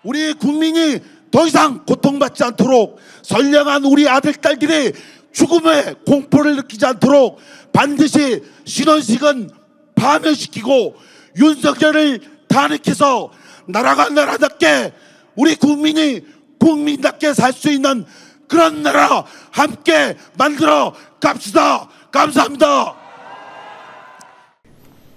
우리 국민이 더 이상 고통받지 않도록 선량한 우리 아들 딸들이 죽음의 공포를 느끼지 않도록 반드시 신원식은 파면시키고 윤석열을 탄핵해서 나라가 나라답게 우리 국민이 국민답게 살 수 있는 그런 나라 함께 만들어 갑시다. 감사합니다.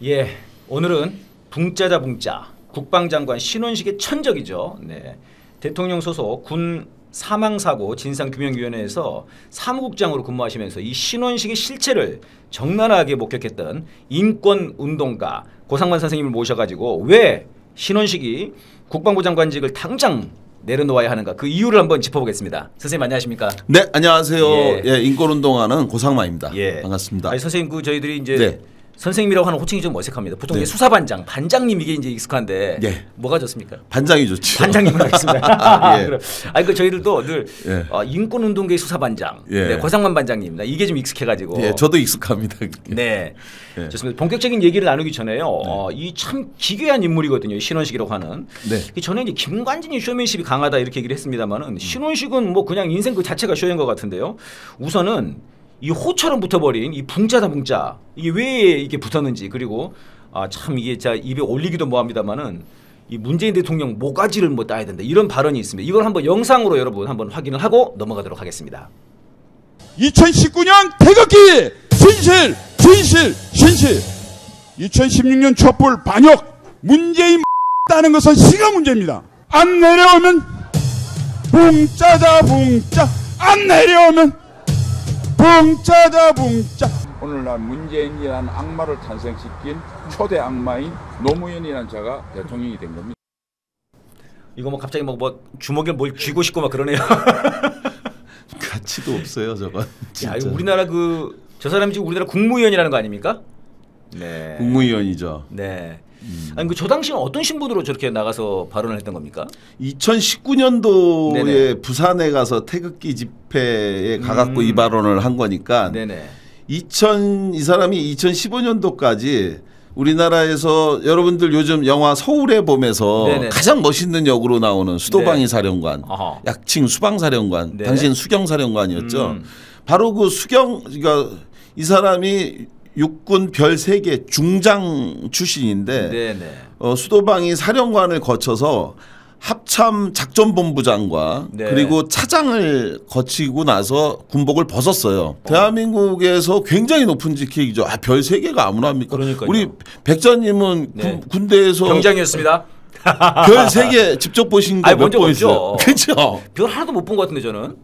예, 오늘은 붕짜자 붕짜 국방장관 신원식의 천적이죠. 네, 대통령 소속 군 사망사고 진상규명위원회에서 사무국장으로 근무하시면서 이 신원식의 실체를 적나라하게 목격했던 인권운동가 고상만 선생님을 모셔가지고 왜 신원식이 국방부 장관직을 당장 내려놓아야 하는가 그 이유를 한번 짚어보겠습니다. 선생님 안녕하십니까? 네, 안녕하세요. 예, 인권운동하는 고상만입니다. 예. 반갑습니다. 아니, 선생님 그 저희들이 이제 네. 선생님이라고 하는 호칭이 좀 어색합니다. 보통 네. 이제 수사반장, 반장님 이게 이제 익숙한데 예. 뭐가 좋습니까? 반장이 좋죠. 반장님으로 하겠습니다. 예. 아니 그 저희들도 늘 예. 인권운동계의 수사반장, 예. 네, 고상만 반장님입니다. 이게 좀 익숙해가지고. 예, 저도 익숙합니다. 네, 예. 좋습니다. 본격적인 얘기를 나누기 전에요. 이 참 기괴한 인물이거든요. 신원식이라고 하는. 네. 전에 이제 김관진이 쇼맨십이 강하다 이렇게 얘기를 했습니다만은 신원식은 뭐 그냥 인생 그 자체가 쇼인 것 같은데요. 우선은 이 호처럼 붙어버린 이 붕짜다 붕짜 이게 왜 이게 붙었는지 그리고 참 이게 자 입에 올리기도 뭐합니다만은 이 문재인 대통령 모가지를 뭐 따야 된다 이런 발언이 있습니다. 이걸 한번 영상으로 여러분 한번 확인을 하고 넘어가도록 하겠습니다. 2019년 태극기 진실 진실 진실 2016년 촛불 반역 문재인 따는 것은 시가 문제입니다. 안 내려오면 붕짜다 붕짜 안 내려오면 붕짜다 붕짜. 오늘날 문재인이라는 악마를 탄생시킨 초대 악마인 노무현이라는 자가 대통령이 된 겁니다. 이거 뭐 갑자기 뭐 주먹에 뭘 쥐고 싶고 막 그러네요. 가치도 없어요, 저건. 야, 이거 우리나라 저 사람이 지금 우리나라 국무위원이라는 거 아닙니까? 네. 국무위원이죠. 네. 아니 저 당시는 어떤 신분으로 저렇게 나가서 발언을 했던 겁니까? 2019년도에 네네. 부산에 가서 태극기 집회에 가갖고 이 발언을 한 거니까. 네네. 이 사람이 2015년도까지 우리나라에서 여러분들 요즘 영화 서울의 봄에서 네네. 가장 멋있는 역으로 나오는 수도방위 네. 사령관, 어허. 약칭 수방사령관, 네. 당신 수경사령관이었죠. 바로 그 그러니까 이 사람이 육군 별 3개 중장 출신인데 네네. 수도방위 사령관을 거쳐서 합참 작전본부장과 네. 그리고 차장을 거치고 나서 군복을 벗었어요. 대한민국에서 굉장히 높은 직책이죠. 별 3개가 아무나 합니까? 그러니까요. 우리 백자님은 네. 군대에서 병장이었습니다. 별 3개 직접 보신 거 몇 번 있어요? 그렇죠. 별 하나도 못 본 것 같은데 저는.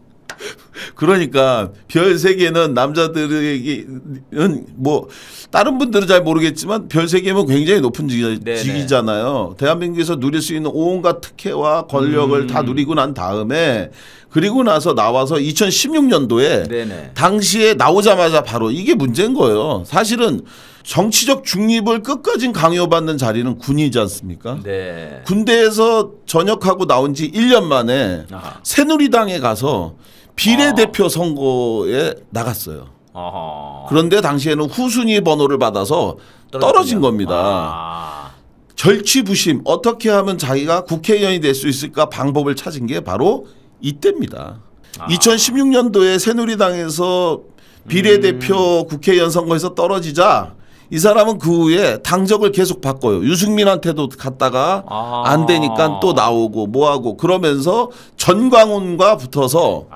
그러니까 별 3개는 남자들에게는 뭐 다른 분들은 잘 모르겠지만 별 3개면 굉장히 높은 직이잖아요. 대한민국에서 누릴 수 있는 온갖 특혜와 권력을 다 누리고 난 다음에 그리고 나서 나와서 2016년도에 네네. 당시에 나오자마자 바로 이게 문제인 거예요. 사실은 정치적 중립을 끝까지 강요받는 자리는 군이지 않습니까? 네. 군대에서 전역하고 나온 지 1년 만에 새누리당에 가서 비례대표 선거에 나갔어요. 그런데 당시에는 후순위 번호를 받아서 떨어진 겁니다. 절취부심 어떻게 하면 자기가 국회의원이 될 수 있을까 방법을 찾은 게 바로 이때입니다. 2016년도에 새누리당에서 비례대표 국회의원 선거에서 떨어지자 이 사람은 그 후에 당적을 계속 바꿔요. 유승민한테도 갔다가 안 되니까 또 나오고 뭐하고 그러면서 전광훈과 붙어서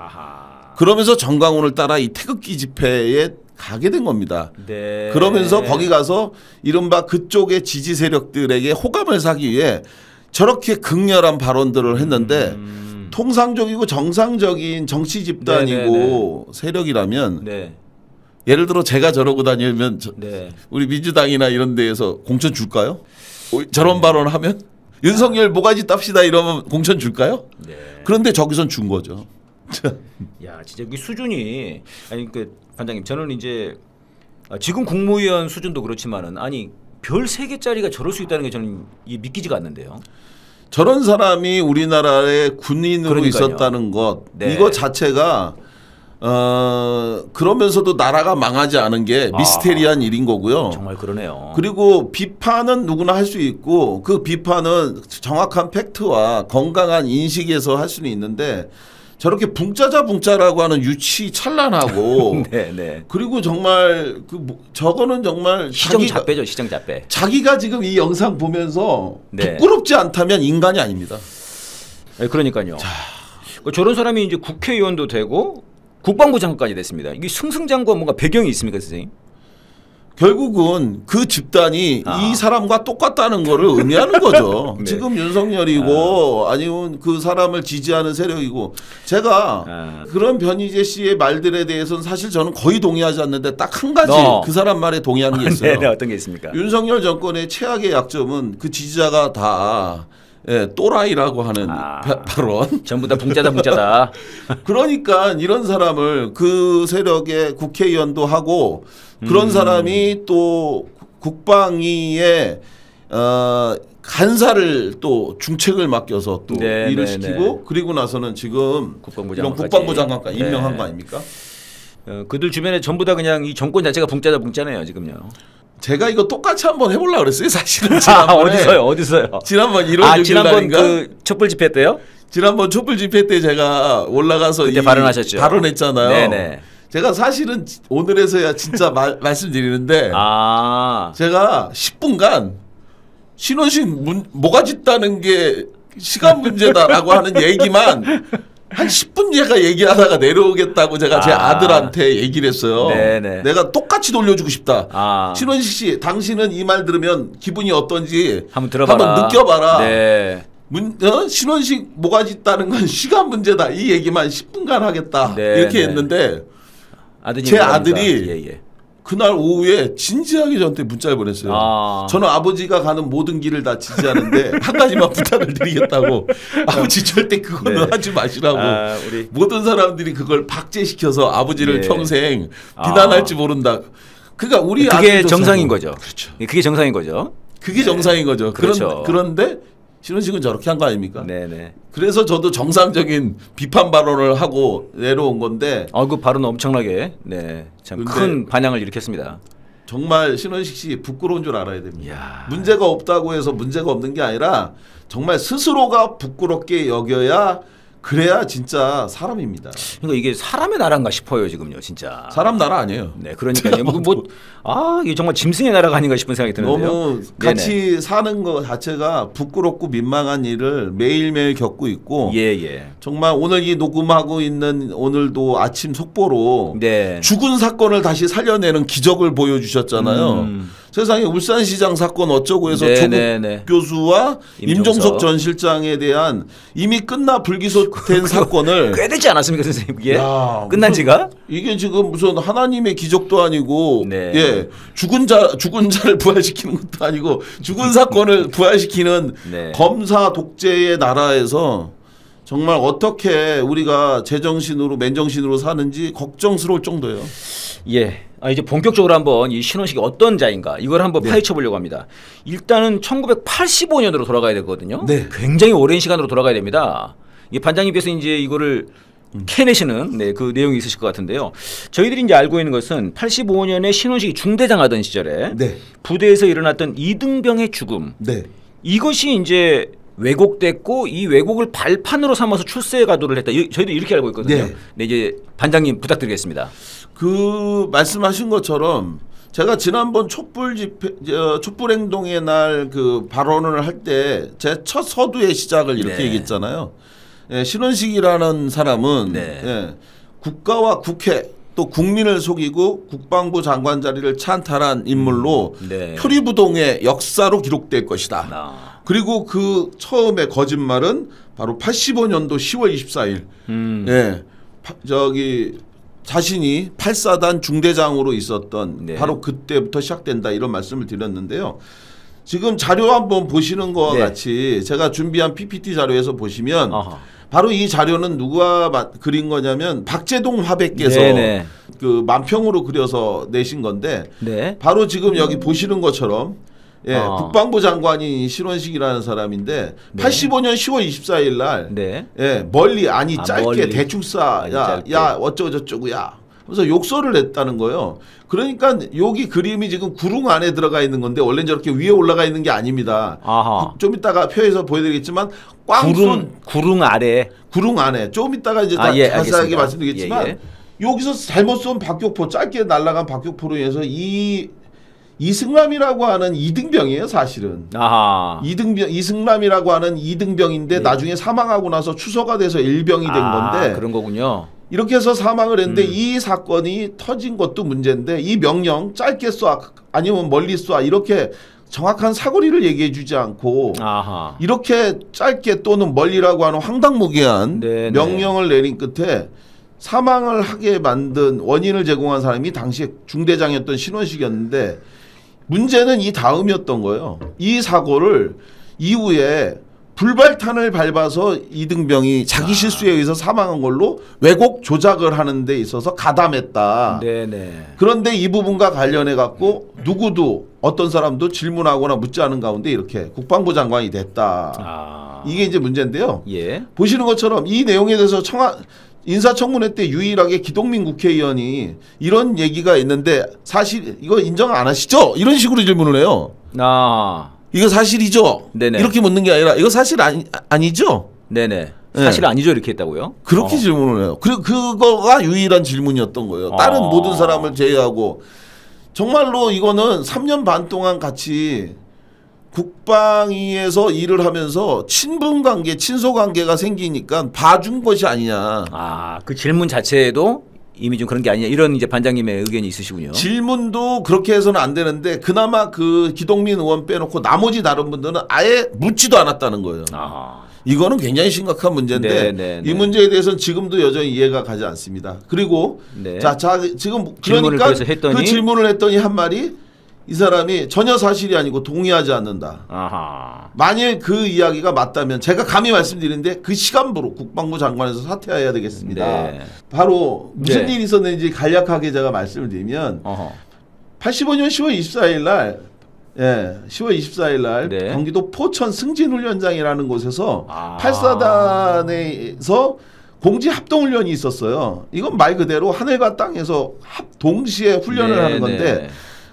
그러면서 전광훈을 따라 이 태극기 집회에 가게 된 겁니다. 네. 그러면서 거기 가서 이른바 그쪽의 지지 세력들에게 호감을 사기 위해 저렇게 극렬한 발언들을 했는데 통상적이고 정상적인 정치 집단이고 세력이라면 네. 예를 들어 제가 저러고 다니면 네. 우리 민주당이나 이런 데에서 공천 줄까요? 저런 발언을 하면 윤석열 모가지 땁시다 이러면 공천 줄까요? 네. 그런데 저기선 준 거죠. 야, 진짜 이 수준이 아니 반장님 저는 이제 지금 국무위원 수준도 그렇지만은 아니 별 3개짜리가 저럴 수 있다는 게 저는 이게 믿기지가 않는데요. 저런 사람이 우리나라의 군인으로 그러니까요. 있었다는 것 네. 이거 자체가 그러면서도 나라가 망하지 않은 게 미스테리한 일인 거고요. 정말 그러네요. 그리고 비판은 누구나 할 수 있고 그 비판은 정확한 팩트와 건강한 인식에서 할 수는 있는데 저렇게 붕짜자붕짜라고 하는 유치 찬란하고 네. 그리고 정말 저거는 정말 시정잡배죠. 시정잡배. 자기가 지금 이 영상 보면서 네. 부끄럽지 않다면 인간이 아닙니다. 네, 그러니까요. 저런 사람이 이제 국회의원도 되고 국방부 장관까지 됐습니다. 이게 승승장구한 뭔가 배경이 있습니까, 선생님? 결국은 그 집단이 이 사람과 똑같다는 거를 의미하는 거죠. 네. 지금 윤석열이고 아니면 그 사람을 지지하는 세력이고 제가 그런 변희재 씨의 말들에 대해서는 사실 저는 거의 동의하지 않는데 딱 한 가지 그 사람 말에 동의하는 게 있어요. 네, 어떤 게 있습니까? 윤석열 정권의 최악의 약점은 그 지지자가 다 또라이라고 하는 발언. 전부 다 붕짜다. 그러니까 이런 사람을 그 세력의 국회의원도 하고 그런 사람이 또 국방위에 간사를 또 중책을 맡겨서 또 일을 시키고 그리고 나서는 지금 이런 국방부 장관까지 임명한 거 아닙니까? 그들 주변에 전부 다 그냥 이 정권 자체가 붕짜네요 지금요. 제가 이거 똑같이 한번 해보려고 그랬어요. 사실은 지난번에. 어디서요? 지난번 1월 6일 지난번 그 촛불 집회 때요? 지난번 촛불 집회 때 제가 올라가서 그때 발언하셨죠. 발언했잖아요. 네네. 제가 사실은 오늘에서야 진짜 말씀드리는데 제가 10분간 신원식 뭐가 짙다는 게 시간 문제다라고 하는 얘기만 한 10분 제가 얘기하다가 내려오겠다고 제가 제 아들한테 얘기를 했어요. 네네. 내가 똑같이 돌려주고 싶다. 신원식 씨, 당신은 이 말 들으면 기분이 어떤지 한번 들어봐라. 한번 느껴봐라. 네. 신원식 뭐가 짙다는 건 시간 문제다. 이 얘기만 10분간 하겠다. 이렇게 했는데 제 아들이 그날 오후에 진지하게 저한테 문자를 보냈어요. 저는 아버지가 가는 모든 길을 다 지지하는데 한 가지만 부탁을 드리겠다고. 아버지 절대 그거는 하지 마시라고. 모든 사람들이 그걸 박제시켜서 아버지를 평생 비난할지 모른다. 그러니까 우리 그게 정상인 거죠. 그렇죠. 그게 정상인 거죠. 그게 정상인 거죠. 그렇죠. 그런데 신원식은 저렇게 한 거 아닙니까? 네네. 그래서 저도 정상적인 비판 발언을 하고 내려온 건데. 그 발언은 엄청나게 참 큰 반향을 일으켰습니다. 정말 신원식 씨 부끄러운 줄 알아야 됩니다. 문제가 없다고 해서 문제가 없는 게 아니라 정말 스스로가 부끄럽게 여겨야 그래야 진짜 사람입니다. 그러니까 이게 사람의 나라인가 싶어요 지금요, 진짜. 사람 나라 아니에요. 네, 그러니까요. 이게 정말 짐승의 나라가 아닌가 싶은 생각이 드는데요. 너무 같이 사는 것 자체가 부끄럽고 민망한 일을 매일매일 겪고 있고. 정말 오늘 이 녹음하고 있는 오늘도 아침 속보로 죽은 사건을 다시 살려내는 기적을 보여주셨잖아요. 세상에 울산시장 사건 어쩌고 해서 조국 교수와 임종석 전 실장에 대한 이미 끝나 불기소된 사건을 꽤 되지 않았습니까, 선생님? 이게 끝난 지가? 이게 지금 무슨 하나님의 기적도 아니고 죽은 자를 부활시키는 것도 아니고 죽은 사건을 부활시키는 검사 독재의 나라에서 정말 어떻게 우리가 제정신으로 맨정신으로 사는지 걱정스러울 정도예요. 이제 본격적으로 한번 이 신원식이 어떤 자인가 이걸 한번 파헤쳐 보려고 합니다. 일단은 1985년으로 돌아가야 되거든요. 굉장히 오랜 시간으로 돌아가야 됩니다. 이 반장님께서 이제 이거를 캐내시는 그 내용이 있으실 것 같은데요. 저희들이 이제 알고 있는 것은 85년에 신원식이 중대장 하던 시절에 부대에서 일어났던 이등병의 죽음. 이것이 이제 왜곡됐고 이 왜곡을 발판으로 삼아서 출세 가도를 했다. 저희도 이렇게 알고 있거든요. 이제 반장님 부탁드리겠습니다. 그 말씀하신 것처럼 제가 지난번 촛불행동의 날 그 발언을 할 때 제 첫 서두의 시작을 이렇게 얘기했잖아요. 신원식이라는 사람은 국가와 국회 또 국민을 속이고 국방부 장관 자리를 찬탈한 인물로 표리부동의 역사로 기록될 것이다. 그리고 그 처음에 거짓말은 바로 85년도 10월 24일 자신이 8사단 중대장으로 있었던 바로 그때부터 시작된다 이런 말씀을 드렸는데요. 지금 자료 한번 보시는 것과 같이 제가 준비한 PPT 자료에서 보시면 바로 이 자료는 누가 그린 거냐면 박재동 화백께서 그 만평으로 그려서 내신 건데 바로 지금 여기 보시는 것처럼 예, 국방부 장관이 신원식이라는 사람인데 네. 85년 10월 24일 날 네. 예, 멀리 아니 짧게 멀리. 대충 쏴. 야 어쩌고 저쩌고야. 그래서 욕설을 냈다는 거예요. 그러니까 여기 그림이 지금 구릉 안에 들어가 있는 건데 원래는 저렇게 위에 올라가 있는 게 아닙니다. 좀 이따가 표에서 보여드리겠지만 구릉 아래. 구릉 안에 좀 이따가 이제 예, 자세하게 말씀드리겠지만 여기서 잘못 쏜 박격포 짧게 날아간 박격포로 인해서 이승남이라고 하는 이등병이에요, 사실은. 이승남이라고 하는 이등병인데 나중에 사망하고 나서 추서가 돼서 일병이 된 건데. 그런 거군요. 이렇게 해서 사망을 했는데 이 사건이 터진 것도 문제인데 이 명령 짧게 쏴 아니면 멀리 쏴 이렇게 정확한 사거리를 얘기해 주지 않고 이렇게 짧게 또는 멀리라고 하는 황당무계한 명령을 내린 끝에 사망을 하게 만든 원인을 제공한 사람이 당시 중대장이었던 신원식이었는데 문제는 이 다음이었던 거예요. 이 사고를 이후에 불발탄을 밟아서 이등병이 자기 실수에 의해서 사망한 걸로 왜곡 조작을 하는 데 있어서 가담했다. 그런데 이 부분과 관련해 갖고 누구도 어떤 사람도 질문하거나 묻지 않은 가운데 이렇게 국방부 장관이 됐다. 이게 이제 문제인데요. 보시는 것처럼 이 내용에 대해서 인사청문회 때 유일하게 기동민 국회의원이 이런 얘기가 있는데 사실 이거 인정 안 하시죠? 이런 식으로 질문을 해요. 이거 사실이죠? 이렇게 묻는 게 아니라 이거 사실 아니죠? 사실 아니죠 이렇게 했다고요? 그렇게 질문을 해요. 그리고 그거가 유일한 질문이었던 거예요. 다른 모든 사람을 제외하고 정말로 이거는 3년 반 동안 같이 국방위에서 일을 하면서 친분관계, 친소관계가 생기니까 봐준 것이 아니냐. 그 질문 자체에도 이미 좀 그런 게 아니냐 이런 이제 반장님의 의견이 있으시군요. 질문도 그렇게 해서는 안 되는데 그나마 그 기동민 의원 빼놓고 나머지 다른 분들은 아예 묻지도 않았다는 거예요. 이거는 굉장히 심각한 문제인데 이 문제에 대해서는 지금도 여전히 이해가 가지 않습니다. 그리고 자 지금 그러니까 그 질문을 했더니 한 말이 이 사람이 전혀 사실이 아니고 동의하지 않는다. 만일 그 이야기가 맞다면 제가 감히 말씀드리는데 그 시간부로 국방부 장관에서 사퇴해야 되겠습니다. 바로 무슨 일이 있었는지 간략하게 제가 말씀을 드리면 85년 10월 24일 날 10월 24일 날 경기도 포천 승진훈련장이라는 곳에서 8사단에서 공지 합동훈련이 있었어요. 이건 말 그대로 하늘과 땅에서 동시에 훈련을 하는 건데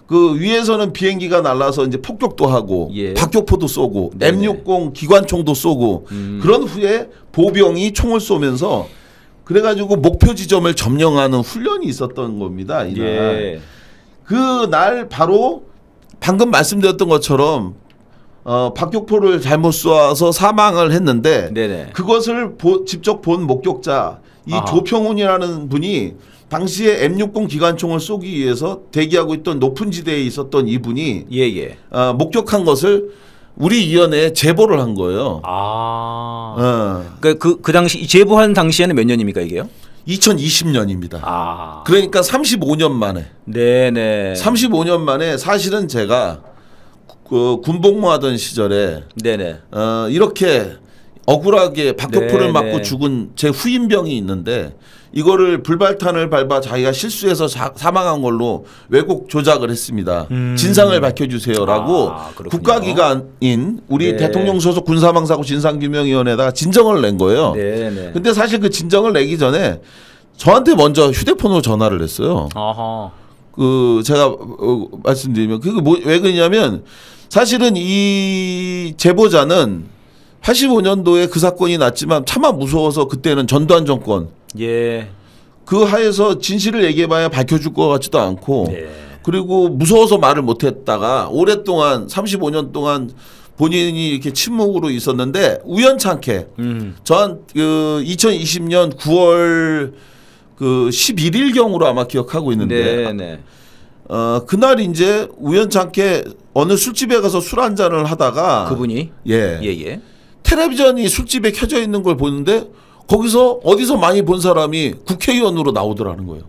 그 위에서는 비행기가 날라서 이제 폭격도 하고 박격포도 쏘고 M60 기관총도 쏘고 그런 후에 보병이 총을 쏘면서 그래가지고 목표 지점을 점령하는 훈련이 있었던 겁니다. 이날 그날 바로 방금 말씀드렸던 것처럼 박격포를 잘못 쏘아서 사망을 했는데 그것을 직접 본 목격자 이 조평훈이라는 분이 당시에 M60 기관총을 쏘기 위해서 대기하고 있던 높은 지대에 있었던 이분이 목격한 것을 우리 위원회에 제보를 한 거예요. 그 당시 제보한 당시에는 몇 년입니까 이게요? 2020년입니다. 그러니까 35년 만에. 35년 만에 사실은 제가 그 군복무하던 시절에 이렇게 억울하게 박격포를 맞고 죽은 제 후임병이 있는데 이거를 불발탄을 밟아 자기가 실수해서 사망한 걸로 왜곡 조작을 했습니다. 진상을 밝혀주세요라고 국가기관인 우리 대통령 소속 군사망사고 진상규명위원회에다가 진정을 낸 거예요. 근데 사실 그 진정을 내기 전에 저한테 먼저 휴대폰으로 전화를 했어요. 그 제가 말씀드리면 그게 왜 그러냐면 사실은 이 제보자는 85년도에 그 사건이 났지만 차마 무서워서 그때는 전두환 정권 그 하에서 진실을 얘기해봐야 밝혀줄 것 같지도 않고 그리고 무서워서 말을 못했다가 오랫동안 35년 동안 본인이 이렇게 침묵으로 있었는데 우연찮게 전 그 2020년 9월 그 11일경으로 아마 기억하고 있는데 그날 이제 우연찮게 어느 술집에 가서 술 한잔을 하다가 그분이 텔레비전이 술집에 켜져 있는 걸 보는데 거기서 어디서 많이 본 사람이 국회의원으로 나오더라는 거예요.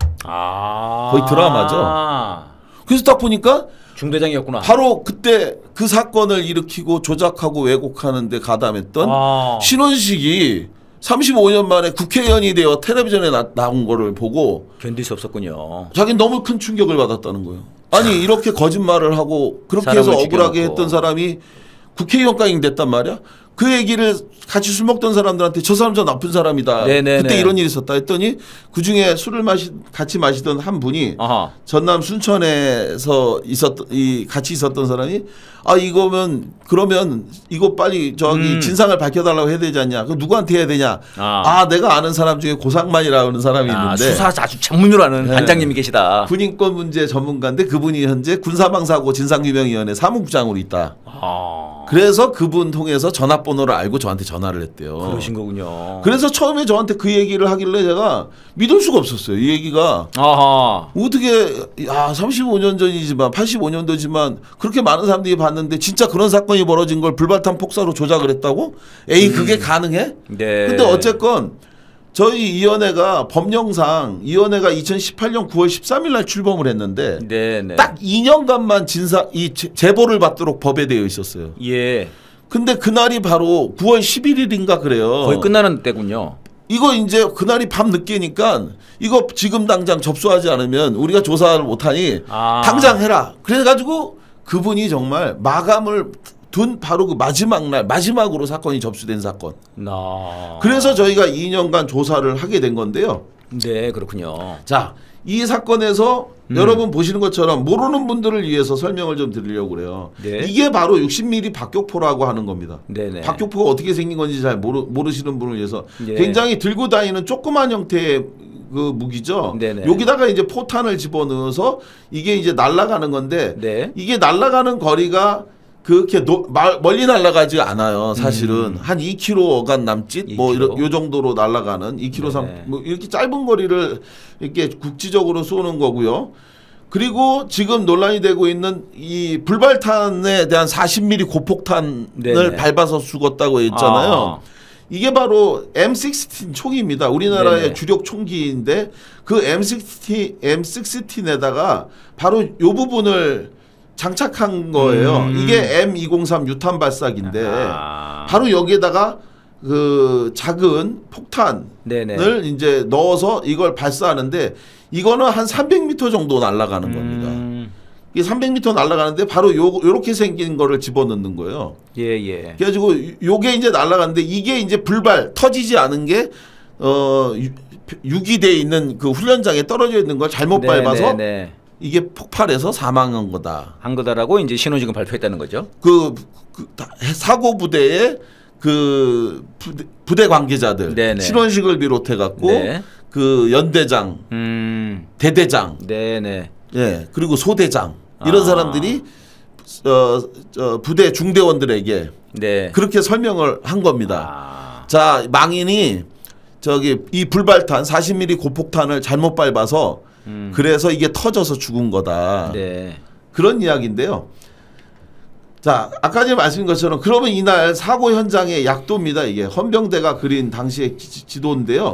거의 드라마죠. 그래서 딱 보니까 중대장이었구나. 바로 그때 그 사건을 일으키고 조작하고 왜곡하는 데 가담했던 신원식이 35년 만에 국회의원이 되어 텔레비전에 나온 거를 보고 견딜 수 없었군요. 자기는 너무 큰 충격을 받았다는 거예요. 아니 이렇게 거짓말을 하고 그렇게 해서 억울하게 했던 사람이 국회의원까지 됐단 말이야. 그 얘기를 같이 술 먹던 사람들한테 저 사람 저 나쁜 사람이다. 네네네. 그때 이런 일이 있었다 했더니 그중에 술을 같이 마시던 한 분이 아하. 전남 순천에서 같이 있었던 사람이 그러면 이거 빨리 저기 진상을 밝혀달라고 해야 되지 않냐. 그 누구한테 해야 되냐. 내가 아는 사람 중에 고상만이라는 사람이 있는데 수사 아주 전문으로 아는 반장님이 계시다. 군인권 문제 전문가인데 그분이 현재 군사망사고 진상규명위원회 사무국장으로 있다. 그래서 그분 통해서 전화번호를 알고 저한테 전화를 했대요. 그러신 거군요. 그래서 처음에 저한테 그 얘기를 하길래 제가 믿을 수가 없었어요. 이 얘기가 어떻게 35년 전이지만 85년도지만 그렇게 많은 사람들이 봤는데 진짜 그런 사건이 벌어진 걸 불발탄 폭사로 조작을 했다고? 그게 가능해? 네. 근데 어쨌건 저희 위원회가 법령상 위원회가 2018년 9월 13일 날 출범을 했는데 네네. 딱 2년간만 제보를 받도록 법에 되어 있었어요. 예. 근데 그날이 바로 9월 11일인가 그래요. 거의 끝나는 때군요. 이거 이제 그날이 밤 늦게니까 이거 지금 당장 접수하지 않으면 우리가 조사를 못하니 당장 해라. 그래가지고 그분이 정말 마감을 둔 바로 그 마지막 날 마지막으로 사건이 접수된 사건. 그래서 저희가 2년간 조사를 하게 된 건데요. 네, 그렇군요. 자, 이 사건에서 여러분 보시는 것처럼 모르는 분들을 위해서 설명을 좀 드리려고 그래요. 네. 이게 바로 60mm 박격포라고 하는 겁니다. 네네. 박격포가 어떻게 생긴 건지 잘 모르시는 분을 위해서 굉장히 들고 다니는 조그만 형태의 그 무기죠. 네네. 여기다가 이제 포탄을 집어넣어서 이게 이제 날아가는 건데 이게 날아가는 거리가 그렇게 멀리 날아가지 않아요. 사실은 한 2km 어간 남짓 2km? 요 정도로 날아가는 2km 이렇게 짧은 거리를 이렇게 국지적으로 쏘는 거고요. 그리고 지금 논란이 되고 있는 이 불발탄에 대한 40mm 고폭탄을 밟아서 죽었다고 했잖아요. 이게 바로 M16 총입니다. 우리나라의 주력 총기인데 그 M16에다가 바로 이 부분을 장착한 거예요. 이게 M203 유탄 발사기인데 바로 여기에다가 그 작은 폭탄을 이제 넣어서 이걸 발사하는데 이거는 한 300m 정도 날아가는 겁니다. 이게 300m 날아가는데 바로 요렇게 생긴 거를 집어넣는 거예요. 예. 그래가지고 요게 이제 날아가는데 이게 이제 터지지 않은 게 유기돼 있는 그 훈련장에 떨어져 있는 걸 잘못 밟아서 이게 폭발해서 사망한 거다라고 이제 신원지금 발표했다는 거죠. 그 사고 부대의 그 부대 관계자들 신원식을 비롯해 갖고 그 연대장, 대대장, 그리고 소대장 이런 사람들이 부대 중대원들에게 그렇게 설명을 한 겁니다. 자, 망인이 이 불발탄 40mm 고폭탄을 잘못 밟아서 그래서 이게 터져서 죽은 거다. 그런 이야기인데요. 자, 아까 전에 말씀드린 것처럼 그러면 이날 사고 현장의 약도입니다. 이게 헌병대가 그린 당시의 지도인데요.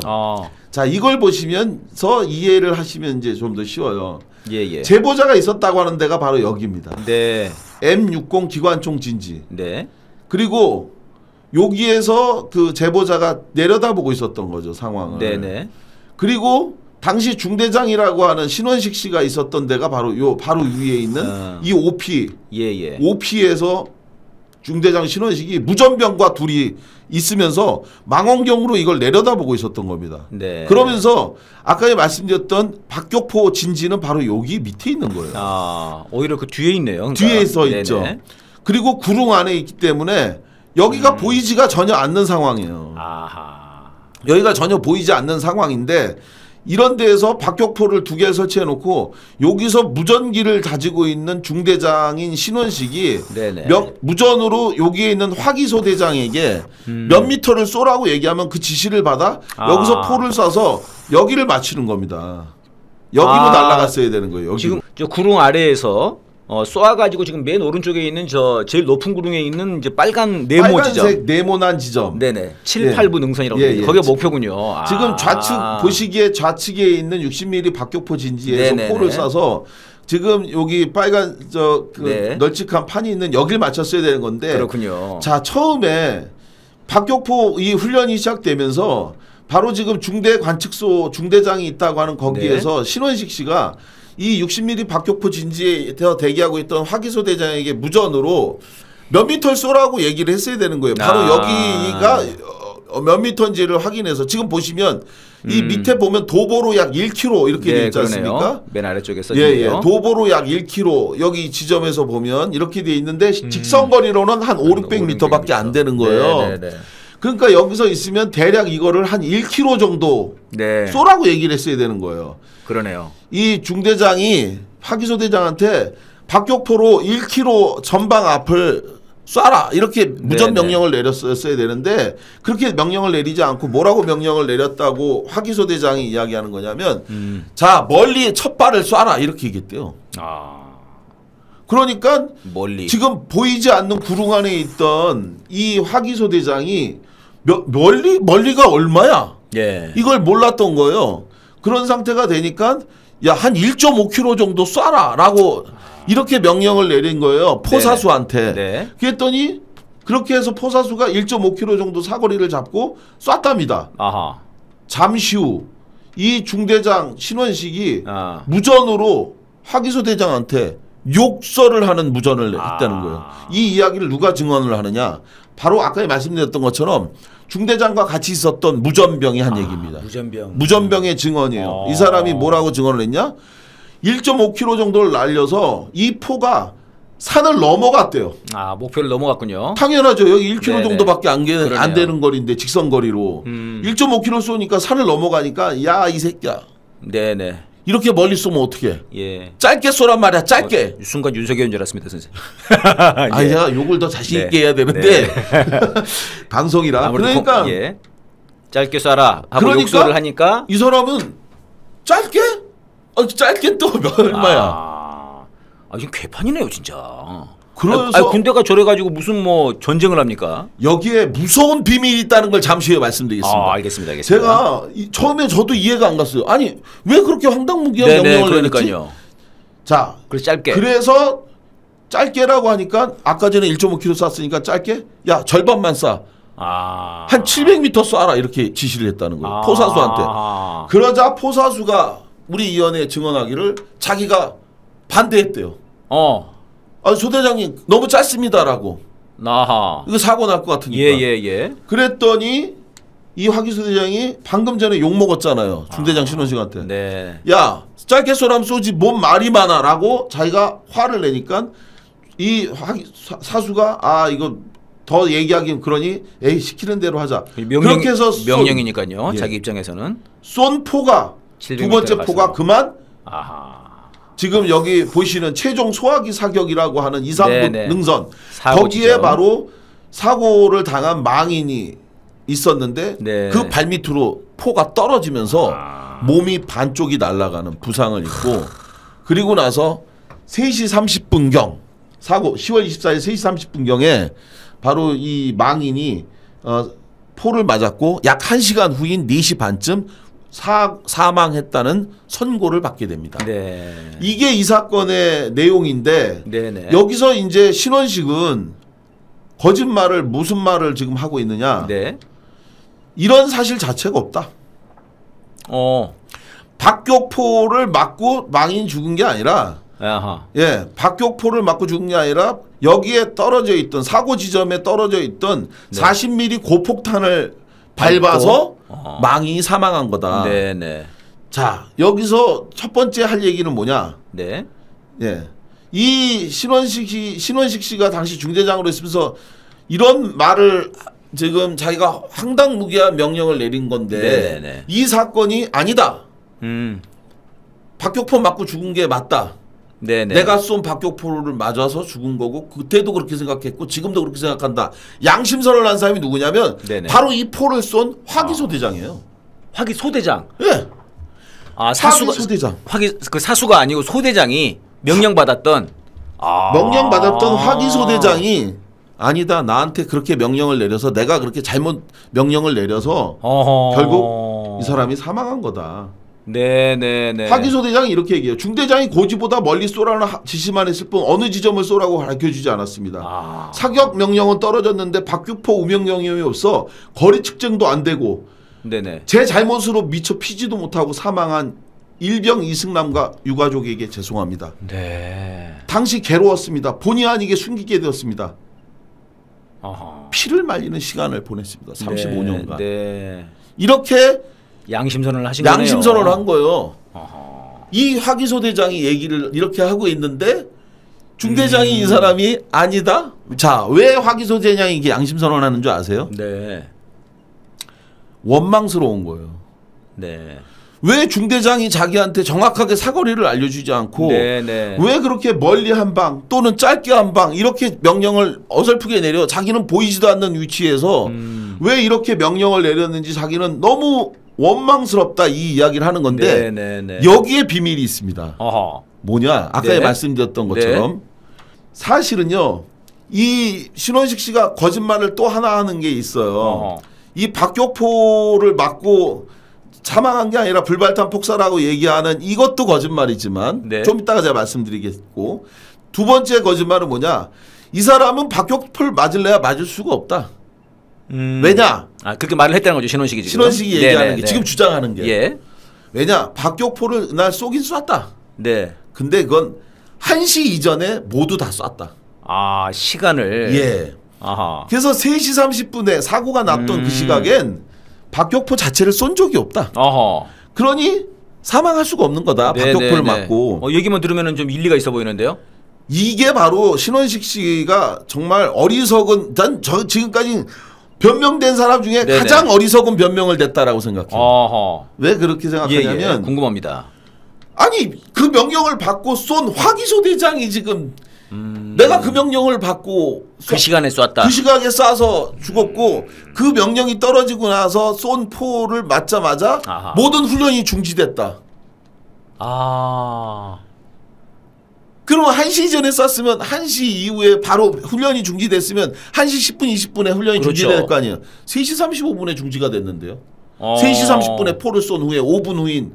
자, 이걸 보시면서 이해를 하시면 이제 좀 더 쉬워요. 제보자가 있었다고 하는 데가 바로 여기입니다. M60 기관총 진지. 그리고 여기에서 그 제보자가 내려다보고 있었던 거죠, 상황을. 그리고 당시 중대장이라고 하는 신원식 씨가 있었던 데가 바로 위에 있는 이 OP. OP에서 중대장 신원식이 무전병과 둘이 있으면서 망원경으로 이걸 내려다보고 있었던 겁니다. 그러면서 아까 말씀드렸던 박격포 진지는 바로 여기 밑에 있는 거예요. 오히려 그 뒤에 있네요. 그러니까. 뒤에 서 있죠. 그리고 구릉 안에 있기 때문에 여기가 보이지가 전혀 않는 상황이에요. 여기가 전혀 보이지 않는 상황인데 이런 데에서 박격포를 2개를 설치해 놓고 여기서 무전기를 가지고 있는 중대장인 신원식이 무전으로 여기에 있는 화기소 대장에게 몇 미터를 쏘라고 얘기하면 그 지시를 받아 여기서 포를 쏴서 여기를 맞추는 겁니다. 여기로 날아갔어야 되는 거예요. 여기로. 지금 저 구릉 아래에서 쏘아가지고 지금 맨 오른쪽에 있는 제일 높은 구릉에 있는 이제 빨간 네모 지점. 빨간색 네모난 지점. 7, 8부 능선이라고. 거기가 목표군요. 지금 좌측 보시기에 좌측에 있는 60mm 박격포 진지에서 포를 쏴서 지금 여기 빨간 널찍한 판이 있는 여길 맞췄어야 되는 건데. 그렇군요. 자, 처음에 박격포 이 훈련이 시작되면서 바로 지금 중대관측소 중대장이 있다고 하는 거기에서 신원식 씨가 이 60mm 박격포 진지에서 대기하고 있던 화기소 대장에게 무전으로 몇 미터를 쏘라고 얘기를 했어야 되는 거예요. 바로 여기가 몇 미터인지를 확인해서 지금 보시면 이 밑에 보면 도보로 약 1km 이렇게 되어 있지 않습니까? 맨 아래쪽에 써있네요. 도보로 약 1km 여기 지점에서 보면 이렇게 되어 있는데 직선거리로는 한 500-600m밖에 안 되는 거예요. 그러니까 여기서 있으면 대략 이거를 한 1km 정도 쏘라고 얘기를 했어야 되는 거예요. 그러네요. 이 중대장이 화기소 대장한테 박격포로 1km 전방 앞을 쏴라 이렇게 무전 명령을 내렸어야 되는데 그렇게 명령을 내리지 않고 뭐라고 명령을 내렸다고 화기소 대장이 이야기하는 거냐면 자 멀리 첫 발을 쏴라 이렇게 얘기했대요. 그러니까 멀리. 지금 보이지 않는 구릉 안에 있던 이 화기소 대장이 멀리가 얼마야? 이걸 몰랐던 거예요. 그런 상태가 되니까 야 한 1.5km 정도 쏴라 라고 이렇게 명령을 내린 거예요. 포사수한테. 그랬더니 그렇게 해서 포사수가 1.5km 정도 사거리를 잡고 쐈답니다. 잠시 후 이 중대장 신원식이 무전으로 화기소 대장한테 욕설을 하는 무전을 했다는 거예요. 이 이야기를 누가 증언을 하느냐. 바로 아까 말씀드렸던 것처럼 중대장과 같이 있었던 무전병이 한 얘기입니다. 무전병의 증언이에요. 이 사람이 뭐라고 증언을 했냐. 1.5km 정도를 날려서 이 포가 산을 넘어갔대요. 목표를 넘어갔군요. 당연하죠. 여기 1km 정도밖에 안 되는 거리인데 직선거리로 1.5km 쏘니까 산을 넘어가니까 야 이 새끼야. 이렇게 멀리 쏘면 어떡해. 짧게 쏘란 말이야. 짧게. 순간 윤석열인 줄 알았습니다. 선생님. 제가 욕을 더 자신 있게 해야 되는데 방송이라. 그러니까 짧게 쏴라 하고 욕설을 하니까 이 사람은 짧게? 짧게 또 얼마야. 이게 괴판이네요 진짜. 그래서 군대가 저래가지고 무슨 뭐 전쟁을 합니까? 여기에 무서운 비밀이 있다는 걸 잠시 후에 말씀드리겠습니다. 알겠습니다. 제가 처음에 저도 이해가 안 갔어요. 아니 왜 그렇게 황당무계한 명령을 내렸지? 자, 그래서 짧게라고 하니까 아까 전에 1.5km 쐈으니까 짧게? 야 절반만 쏴. 한 700m 쏴라 이렇게 지시를 했다는 거예요. 포사수한테. 그러자 포사수가 우리 위원회 증언하기를 자기가 반대했대요. 소 대장님 너무 짧습니다라고. 이거 사고 날 것 같으니까. 그랬더니 이 화기소 대장이 방금 전에 욕 먹었잖아요. 중대장 신원식한테. 야 짧게 쏘라면 쏘지 뭔 말이 많아라고 자기가 화를 내니까 이 사수가 이거 더 얘기하긴 그러니 에이 시키는 대로 하자. 그렇게 해서 명령이니까요. 자기 입장에서는 쏜 포가 두 번째 포가 그만. 지금 여기 보시는 최종 소화기 사격이라고 하는 2, 3부 능선 거기에 바로 사고를 당한 망인이 있었는데 그 발밑으로 포가 떨어지면서 몸이 반쪽이 날아가는 부상을 입고 그리고 나서 3시 30분경 사고 10월 24일 3시 30분경에 바로 이 망인이 포를 맞았고 약 1시간 후인 4시 반쯤 사망했다는 선고를 받게 됩니다. 이게 이 사건의 내용인데 여기서 이제 신원식은 거짓말을 무슨 말을 지금 하고 있느냐. 이런 사실 자체가 없다. 박격포를 맞고 망인 죽은 게 아니라 박격포를 맞고 죽은 게 아니라 여기에 떨어져 있던 사고 지점에 떨어져 있던 40mm 고폭탄을 밟아서 망인이 사망한 거다. 자 여기서 첫 번째 할 얘기는 뭐냐? 이 신원식 씨가 당시 중대장으로 있으면서 이런 말을 지금 자기가 황당무계한 명령을 내린 건데 이 사건이 아니다. 박격포 맞고 죽은 게 맞다. 내가 쏜 박격포를 맞아서 죽은 거고 그때도 그렇게 생각했고 지금도 그렇게 생각한다. 양심선을 한 사람이 누구냐면 바로 이 포를 쏜 화기소 대장이에요. 화기소 대장? 사수가 소대장. 그 사수가 아니고 소대장이 명령받았던 명령받았던 화기소 대장이 아니다. 나한테 그렇게 명령을 내려서 내가 그렇게 잘못 명령을 내려서 결국 이 사람이 사망한 거다. 화기소 대장이 이렇게 얘기해요. 중대장이 고지보다 멀리 쏘라는 지시만 했을 뿐 어느 지점을 쏘라고 가르쳐주지 않았습니다. 사격 명령은 떨어졌는데 박격포 우명령이 없어 거리 측정도 안 되고 네네. 제 잘못으로 미처 피지도 못하고 사망한 일병 이승남과 유가족에게 죄송합니다. 네. 당시 괴로웠습니다. 본의 아니게 숨기게 되었습니다. 어허. 피를 말리는 시간을 보냈습니다. 35년간. 네. 이렇게 양심선언을 하신 거네요. 양심선언을 한 거예요. 어허. 이 화기소 대장이 얘기를 이렇게 하고 있는데 중대장이 이 사람이 아니다? 자, 왜 화기소 대장이 이게 양심선언하는 줄 아세요? 네. 원망스러운 거예요. 네. 왜 중대장이 자기한테 정확하게 사거리를 알려주지 않고 네. 왜 그렇게 멀리 한 방 또는 짧게 한 방 이렇게 명령을 어설프게 내려 자기는 보이지도 않는 위치에서 왜 이렇게 명령을 내렸는지 자기는 너무 원망스럽다 이 이야기를 하는 건데 네. 여기에 비밀이 있습니다. 어허. 뭐냐 아까 네. 말씀드렸던 것처럼 사실은요 이 신원식 씨가 거짓말을 또 하나 하는 게 있어요. 어허. 이 박격포를 맞고 사망한 게 아니라 불발탄 폭사라고 얘기하는 이것도 거짓말이지만 네. 좀 이따가 제가 말씀드리겠고 두 번째 거짓말은 뭐냐 이 사람은 박격포를 맞을래야 맞을 수가 없다. 왜냐 아 그렇게 말을 했다는 거죠 신원식이 지금. 신원식이 얘기하는 게 지금 주장하는 게 예. 왜냐 박격포를 그날 쏘긴 쐈다. 네. 근데 그건 1시 이전에 모두 다 쐈다. 아 시간을. 예. 아하. 그래서 3시 30분에 사고가 났던 그 시각엔 박격포 자체를 쏜 적이 없다. 어허. 그러니 사망할 수가 없는 거다. 박격포를 맞고. 얘기만 들으면 좀 일리가 있어 보이는데요. 이게 바로 신원식 씨가 정말 어리석은 저 지금까지 변명된 사람 중에 네네. 가장 어리석은 변명을 냈다라고 생각해요. 어허. 왜 그렇게 생각하냐면 예. 궁금합니다. 아니 그 명령을 받고 쏜 화기소 대장이 지금 내가 그 명령을 받고 그 시간에 쐈다. 그 시각에 쏴서 죽었고 그 명령이 떨어지고 나서 쏜 포를 맞자마자 아하. 모든 훈련이 중지됐다. 아. 그럼 1시 전에 쐈으면 1시 이후에 바로 훈련이 중지됐으면 1시 10분 20분에 훈련이 그렇죠. 중지될 거 아니에요. 3시 35분에 중지가 됐는데요. 어. 3시 30분에 포를 쏜 후에 5분 후인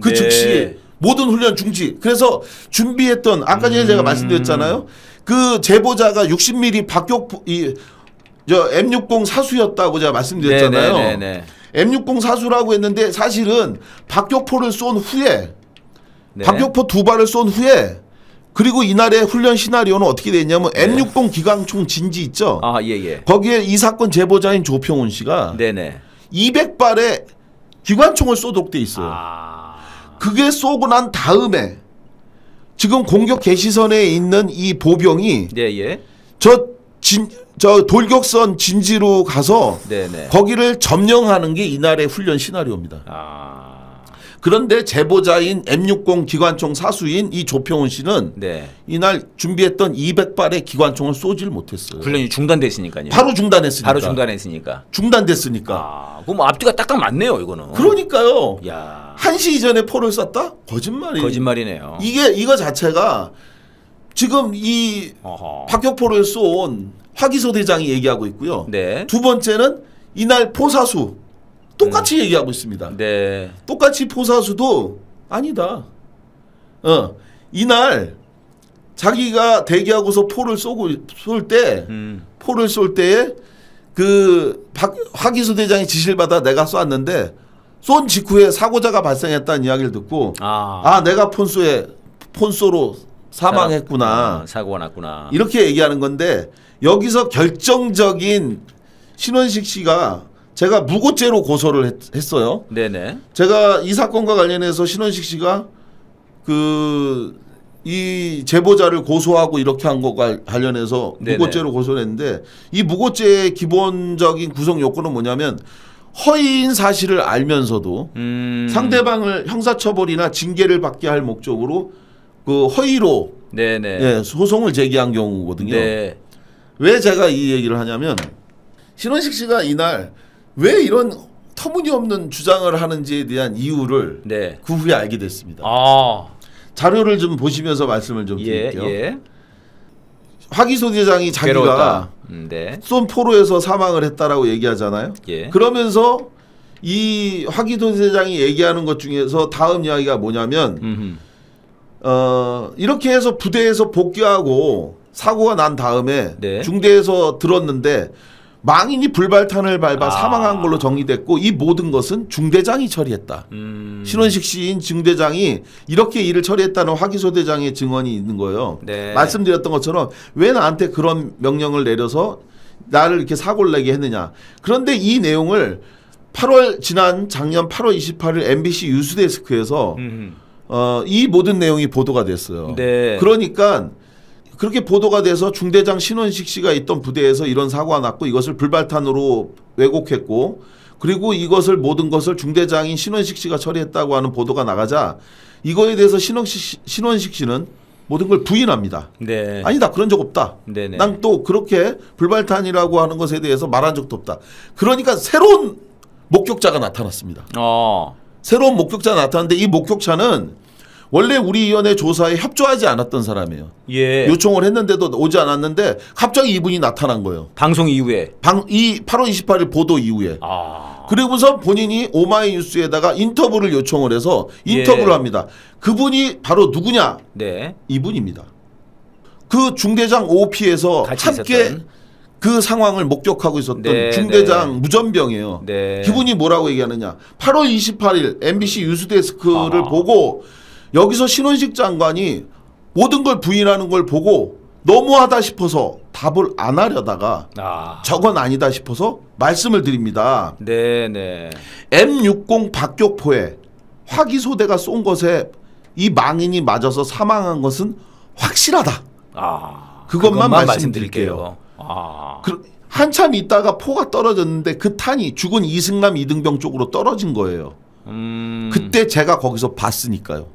그 네. 즉시 모든 훈련 중지. 그래서 준비했던 아까 전에 제가 말씀드렸잖아요. 그 제보자가 60mm 박격포 저 M60 사수였다고 제가 말씀드렸잖아요. 네네네네. M60 사수라고 했는데 사실은 박격포를 쏜 후에 네. 박격포 2발을 쏜 후에 그리고 이날의 훈련 시나리오는 어떻게 됐냐면 M60 기관총 진지 있죠. 아 예예. 거기에 이 사건 제보자인 조평훈 씨가 네네. 200발의 기관총을 쏘도록 돼 있어요. 아. 그게 쏘고 난 다음에 지금 공격 개시선에 있는 이 보병이 예예. 저 돌격선 진지로 가서 네네. 거기를 점령하는 게 이날의 훈련 시나리오입니다. 아. 그런데 제보자인 M60 기관총 사수인 이 조평훈 씨는 네. 이날 준비했던 200발의 기관총을 쏘질 못했어요. 훈련이 중단됐으니까요. 바로 중단했으니까. 바로 중단했으니까. 중단됐으니까. 아, 그럼 뭐 앞뒤가 딱딱 맞네요, 이거는. 그러니까요. 야. 1시 이전에 포를 쐈다? 거짓말이에요. 거짓말이네요. 이거 자체가 지금 이 어허. 박격포를 쏜 화기소 대장이 얘기하고 있고요. 네. 두 번째는 이날 포사수 똑같이 얘기하고 있습니다. 네. 똑같이 포사수도 아니다. 이날 자기가 대기하고서 포를 쏠 때 포를 쏠 때에 그 화기소 대장이 지시를 받아 내가 쐈는데 쏜 직후에 사고자가 발생했다는 이야기를 듣고 내가 폰쏘로 사망했구나. 사고가 났구나. 이렇게 얘기하는 건데 여기서 결정적인 신원식 씨가 제가 무고죄로 고소를 했어요. 네네. 제가 이 사건과 관련해서 신원식 씨가 이 제보자를 고소하고 이렇게 한 것과 관련해서 무고죄로 고소를 했는데 이 무고죄의 기본적인 구성 요건은 뭐냐면 허위인 사실을 알면서도 상대방을 형사처벌이나 징계를 받게 할 목적으로 그 허위로 소송을 제기한 경우거든요. 네. 왜 제가 이 얘기를 하냐면 신원식 씨가 이날 왜 이런 터무니없는 주장을 하는지에 대한 이유를 그 후에 알게 됐습니다. 자료를 좀 보시면서 말씀을 좀 드릴게요. 화기소 대장이 자기가 쏜 포로에서 사망을 했다라고 얘기하잖아요. 그러면서 이 화기소 대장이 얘기하는 것 중에서 다음 이야기가 뭐냐면 이렇게 해서 부대에서 복귀하고 사고가 난 다음에 중대에서 들었는데 망인이 불발탄을 밟아 사망한 걸로 정리됐고 이 모든 것은 중대장이 처리했다. 신원식 시인 중대장이 이렇게 일을 처리했다는 화기소대장의 증언이 있는 거예요. 네. 말씀드렸던 것처럼 왜 나한테 그런 명령을 내려서 나를 이렇게 사고를 내게 했느냐. 그런데 이 내용을 작년 8월 28일 MBC 뉴스데스크에서 이 모든 내용이 보도가 됐어요. 네. 그러니까 그렇게 보도가 돼서 중대장 신원식 씨가 있던 부대에서 이런 사고가 났고 이것을 불발탄으로 왜곡했고 그리고 이것을 모든 것을 중대장인 신원식 씨가 처리했다고 하는 보도가 나가자 이거에 대해서 신원식 씨는 모든 걸 부인합니다. 네. 아니다. 그런 적 없다. 네네. 난 또 그렇게 불발탄이라고 하는 것에 대해서 말한 적도 없다. 그러니까 새로운 목격자가 나타났습니다. 새로운 목격자가 나타났는데 이 목격자는 원래 우리 위원회 조사에 협조하지 않았던 사람이에요. 예. 요청을 했는데도 오지 않았는데 갑자기 이분이 나타난 거예요. 방송 이후에. 이 8월 28일 보도 이후에. 그리고서 본인이 오마이뉴스에다가 인터뷰를 요청을 해서 인터뷰를 예. 합니다. 그분이 바로 누구냐? 네. 이분입니다. 그 중대장 OP에서 함께 있었던. 그 상황을 목격하고 있었던 네, 중대장 무전병이에요. 네. 그분이 뭐라고 얘기하느냐. 8월 28일 MBC 뉴스데스크를 보고 여기서 신원식 장관이 모든 걸 부인하는 걸 보고 너무하다 싶어서 답을 안 하려다가 저건 아니다 싶어서 말씀을 드립니다. 네네. M60 박격포에 화기소대가 쏜 것에 이 망인이 맞아서 사망한 것은 확실하다. 그것만 말씀드릴게요. 한참 있다가 포가 떨어졌는데 그 탄이 죽은 이승남 이등병 쪽으로 떨어진 거예요. 그때 제가 거기서 봤으니까요.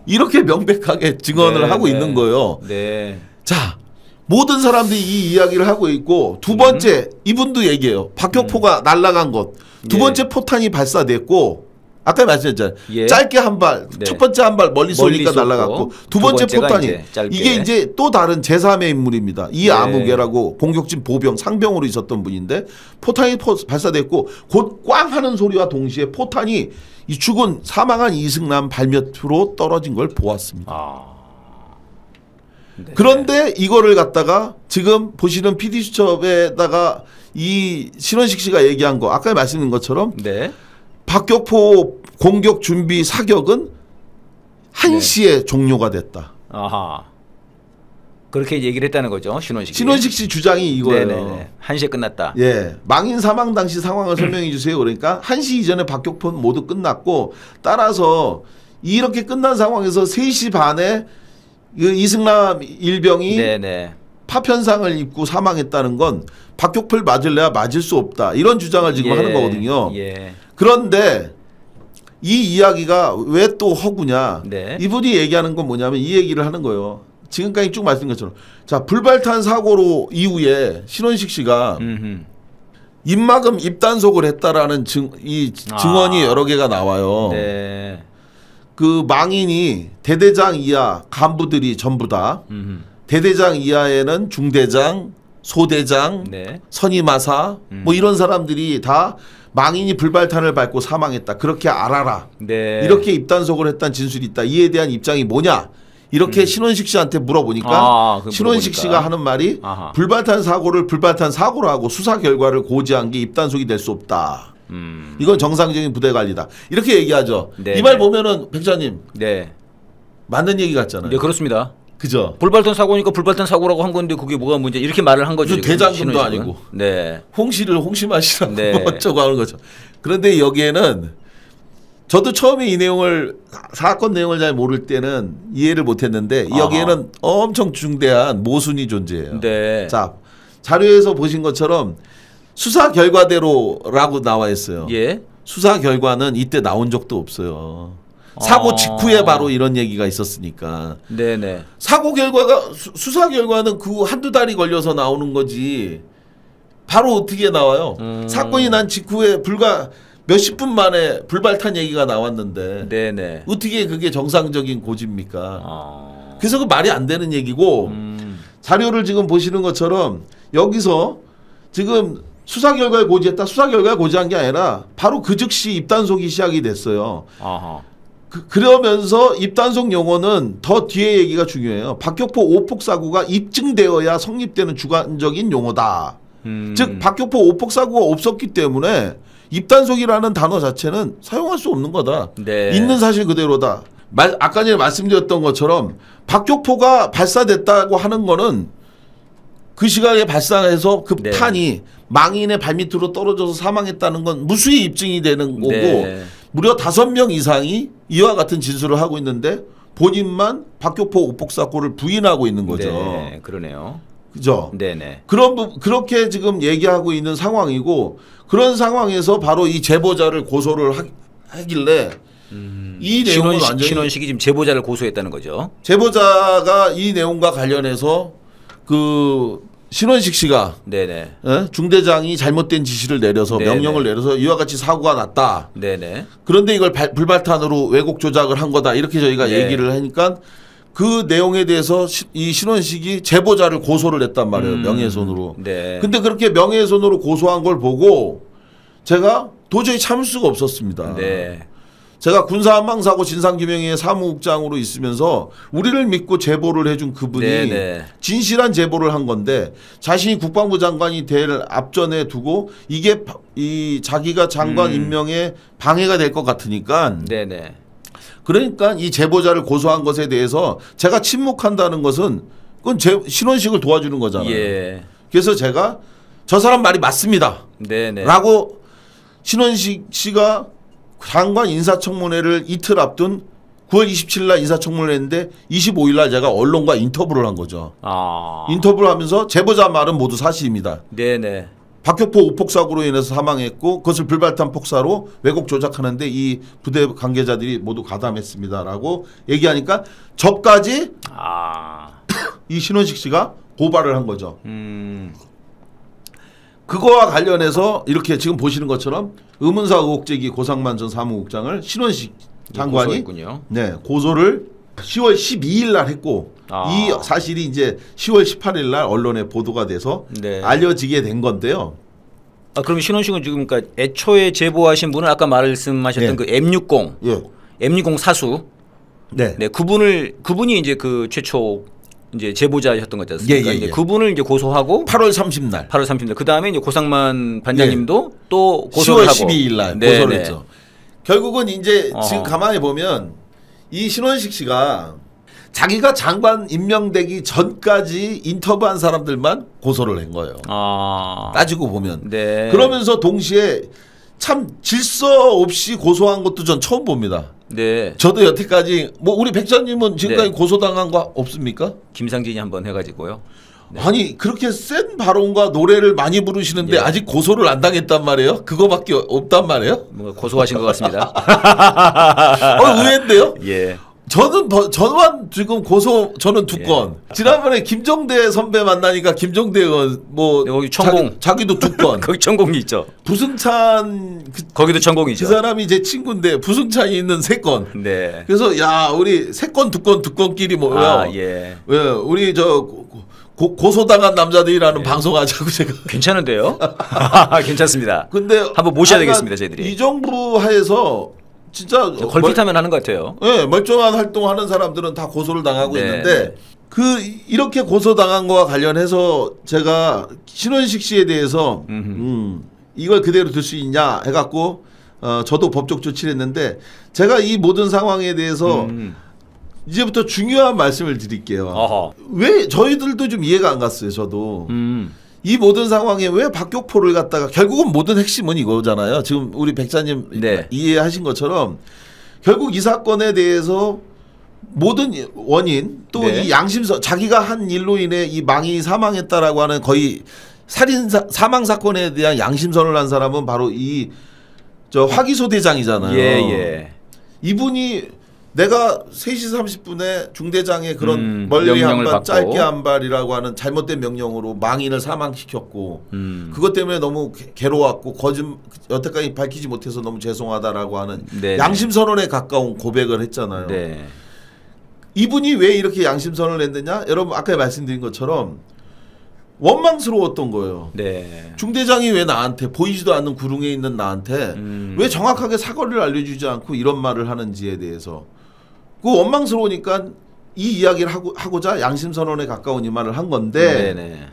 이렇게 명백하게 증언을 하고 있는 거예요. 네. 자, 모든 사람들이 이 이야기를 하고 있고 두 번째 이분도 얘기해요. 박격포가 날아간 것. 두 번째 포탄이 발사됐고 아까 말씀드렸잖아요. 예. 짧게 한 발, 네. 첫 번째 한 발 멀리 쏘니까 날아갔고 두 번째 포탄이 이게 이제 또 다른 제3의 인물입니다. 이아무개라고 공격진 보병 상병으로 있었던 분인데 포탄이 발사됐고 곧 꽝 하는 소리와 동시에 포탄이 이 죽은 사망한 이승남 발밑으로 떨어진 걸 보았습니다. 네. 그런데 이거를 갖다가 지금 보시는 PD수첩에다가 이 신원식 씨가 얘기한 거 아까 말씀드린 것처럼 네. 박격포 공격 준비 사격은 1시에 종료가 됐다. 그렇게 얘기를 했다는 거죠. 신원식 씨. 신원식 씨 주장이 이거예요. 네네네. 1시에 끝났다. 예, 망인 사망 당시 상황을 설명해 주세요. 그러니까 1시 이전에 박격포는 모두 끝났고 따라서 이렇게 끝난 상황에서 3시 반에 이승남 일병이 네네. 파편상을 입고 사망했다는 건 박격포를 맞을래야 맞을 수 없다. 이런 주장을 지금 하는 거거든요. 그런데 이 이야기가 왜 또 허구냐. 네. 이분이 얘기하는 건 뭐냐면 이 얘기를 하는 거예요. 지금까지 쭉 말씀드린 것처럼 자 불발탄 사고로 이후에 신원식 씨가 입막음 입단속을 했다라는 증언이 여러 개가 나와요. 네. 그 망인이 대대장 이하 간부들이 전부 다 대대장 이하에는 중대장, 소대장, 네. 선임하사 뭐 이런 사람들이 다 망인이 불발탄을 밟고 사망했다. 그렇게 알아라. 네. 이렇게 입단속을 했다는 진술이 있다. 이에 대한 입장이 뭐냐. 이렇게 신원식 씨한테 물어보니까 신원식 씨가 하는 말이 불발탄 사고를 불발탄 사고로 하고 수사 결과를 고지한 게 입단속이 될 수 없다. 이건 정상적인 부대 관리다. 이렇게 얘기하죠. 이 말 보면은 백자님 네. 맞는 얘기 같잖아요. 네, 그렇습니다. 그죠? 불발탄 사고니까 불발탄 사고라고 한 건데 그게 뭐가 문제? 이렇게 말을 한 거죠. 대장금도 아니고. 네. 홍시를 홍시맛이라고 네. 어쩌고 하는 거죠. 그런데 여기에는 저도 처음에 이 내용을 사건 내용을 잘 모를 때는 이해를 못했는데 여기에는 엄청 중대한 모순이 존재해요. 네. 자 자료에서 보신 것처럼 수사 결과대로라고 나와 있어요. 예. 수사 결과는 이때 나온 적도 없어요. 사고 직후에 바로 이런 얘기가 있었으니까. 네네. 사고 결과가 수사 결과는 그 한두 달이 걸려서 나오는 거지. 바로 어떻게 나와요? 사건이 난 직후에 불과 몇십 분 만에 불발탄 얘기가 나왔는데 네네. 어떻게 그게 정상적인 고지입니까? 그래서 그 말이 안 되는 얘기고 자료를 지금 보시는 것처럼 여기서 지금 수사 결과에 고지했다. 수사 결과에 고지한 게 아니라 바로 그 즉시 입단속이 시작이 됐어요. 그러면서 입단속 용어는 더 뒤에 얘기가 중요해요. 박격포 오폭 사고가 입증되어야 성립되는 주관적인 용어다. 즉 박격포 오폭 사고가 없었기 때문에 입단속이라는 단어 자체는 사용할 수 없는 거다. 네. 있는 사실 그대로다. 아까 전에 말씀드렸던 것처럼 박격포가 발사됐다고 하는 거는 그 시각에 발사해서 그 네. 탄이 망인의 발밑으로 떨어져서 사망했다는 건 무수히 입증이 되는 거고 네. 무려 5명 이상이 이와 같은 진술을 하고 있는데 본인만 박격포 오폭 사고를 부인하고 있는 거죠. 네, 그러네요. 그죠? 네네. 그렇게 지금 얘기하고 있는 상황이고 그런 상황에서 바로 이 제보자를 고소를 하길래 이 내용은 완전히 신원식이 지금 제보자를 고소했다는 거죠. 제보자가 이 내용과 관련해서 그 신원식 씨가 네네. 중대장이 잘못된 지시를 내려서 네네. 명령을 내려서 이와 같이 사고가 났다. 네네. 그런데 이걸 불발탄으로 왜곡 조작을 한 거다. 이렇게 저희가 네. 얘기를 하니까 그 내용에 대해서 이 신원식이 제보자를 고소를 했단 말이에요. 명예훼손으로. 네. 근데 그렇게 명예훼손으로 고소한 걸 보고 제가 도저히 참을 수가 없었습니다. 네. 제가 군사한방사고 진상규명위의 사무국장으로 있으면서 우리를 믿고 제보를 해준 그분이 네네. 진실한 제보를 한 건데 자신이 국방부 장관이 될 앞전에 두고 이게 이 자기가 장관 임명에 방해가 될 것 같으니까 네네. 그러니까 이 제보자를 고소한 것에 대해서 제가 침묵한다는 것은 그건 신원식을 도와주는 거잖아요. 예. 그래서 제가 저 사람 말이 맞습니다. 네네. 라고 신원식 씨가 장관 인사청문회를 이틀 앞둔 9월 27일 날 인사청문회를 했는데 25일 날 제가 언론과 인터뷰를 한 거죠. 인터뷰를 하면서 제보자 말은 모두 사실입니다. 네네. 박격포 오폭 사고로 인해서 사망했고 그것을 불발탄 폭사로 왜곡 조작하는데 이 부대 관계자들이 모두 가담했습니다라고 얘기하니까 저까지 이 신원식 씨가 고발을 한 거죠. 그거와 관련해서 이렇게 지금 보시는 것처럼 의문사 의혹 제기 고상만 전 사무국장을 신원식 장관이 고소를 10월 12일 날 했고 이 사실이 이제 10월 18일 날 언론에 보도가 돼서 알려지게 된 건데요. 그럼 신원식은 지금 그러니까 애초에 제보하신 분은 아까 말씀하셨던 그 M60 M60 사수 그분이 이제 그 최초 이제 제보자였던 거지 않습니까? 이제 그분을 이제 고소하고 8월 30날. 8월 30날. 그다음에 이제 고상만 반장님도 또 고소를 10월 하고 12일 날 고소를 했죠. 결국은 이제 지금 가만히 보면 이 신원식 씨가 자기가 장관 임명되기 전까지 인터뷰한 사람들만 고소를 한 거예요. 따지고 보면. 그러면서 동시에 참 질서 없이 고소한 것도 전 처음 봅니다. 저도 여태까지 뭐 우리 백자님은 지금까지 고소당한 거 없습니까? 김상진이 한번 해가지고요. 아니 그렇게 센 발언과 노래를 많이 부르시는데 아직 고소를 안 당했단 말이에요? 그거밖에 없단 말이에요? 뭔가 고소하신 것 같습니다. 의외인데요? 예. 저만 지금 저는 2건. 지난번에 김정대 선배 만나니까 김정대 의원 여기 천공 자기도 2건. 거기 천공이 있죠. 부승찬 거기도 천공이죠. 그 사람이 제 친구인데 부승찬이 있는 3건. 그래서 야 우리 3건 2건끼리 모여. 우리 고소당한 남자들이라는 방송하자고 제가. 괜찮은데요? 괜찮습니다. 근데 한번 모셔야 되겠습니다 저희들이. 이 정부 하에서 진짜 걸핏하면 하는 것 같아요. 멀쩡한 활동하는 사람들은 다 고소를 당하고 있는데 이렇게 고소당한 거와 관련해서 제가 신원식 씨에 대해서 이걸 그대로 둘 수 있냐 해갖고 저도 법적 조치를 했는데 제가 이 모든 상황에 대해서 이제부터 중요한 말씀을 드릴게요. 왜 저희들도 좀 이해가 안 갔어요. 저도. 이 모든 상황에 왜 박격포를 갖다가 결국은 모든 핵심은 이거잖아요. 지금 우리 백사님 이해하신 것처럼 결국 이 사건에 대해서 모든 원인 또 이 양심선 자기가 한 일로 인해 이 망인이 사망했다라고 하는 거의 살인 사망 사건에 대한 양심선을 한 사람은 바로 이 화기소 대장이잖아요. 이분이 내가 3시 30분에 중대장의 그런 멀리 한 발 짧게 한 발이라고 하는 잘못된 명령으로 망인을 사망시켰고 그것 때문에 너무 괴로웠고 여태까지 밝히지 못해서 너무 죄송하다라고 하는 양심선언에 가까운 고백을 했잖아요. 이분이 왜 이렇게 양심선언을 했느냐? 여러분 아까 말씀드린 것처럼 원망스러웠던 거예요. 중대장이 왜 나한테 보이지도 않는 구릉에 있는 나한테 왜 정확하게 사과를 알려주지 않고 이런 말을 하는지에 대해서 원망스러우니까 이 이야기를 하고자 양심선언에 가까운 이 말을 한 건데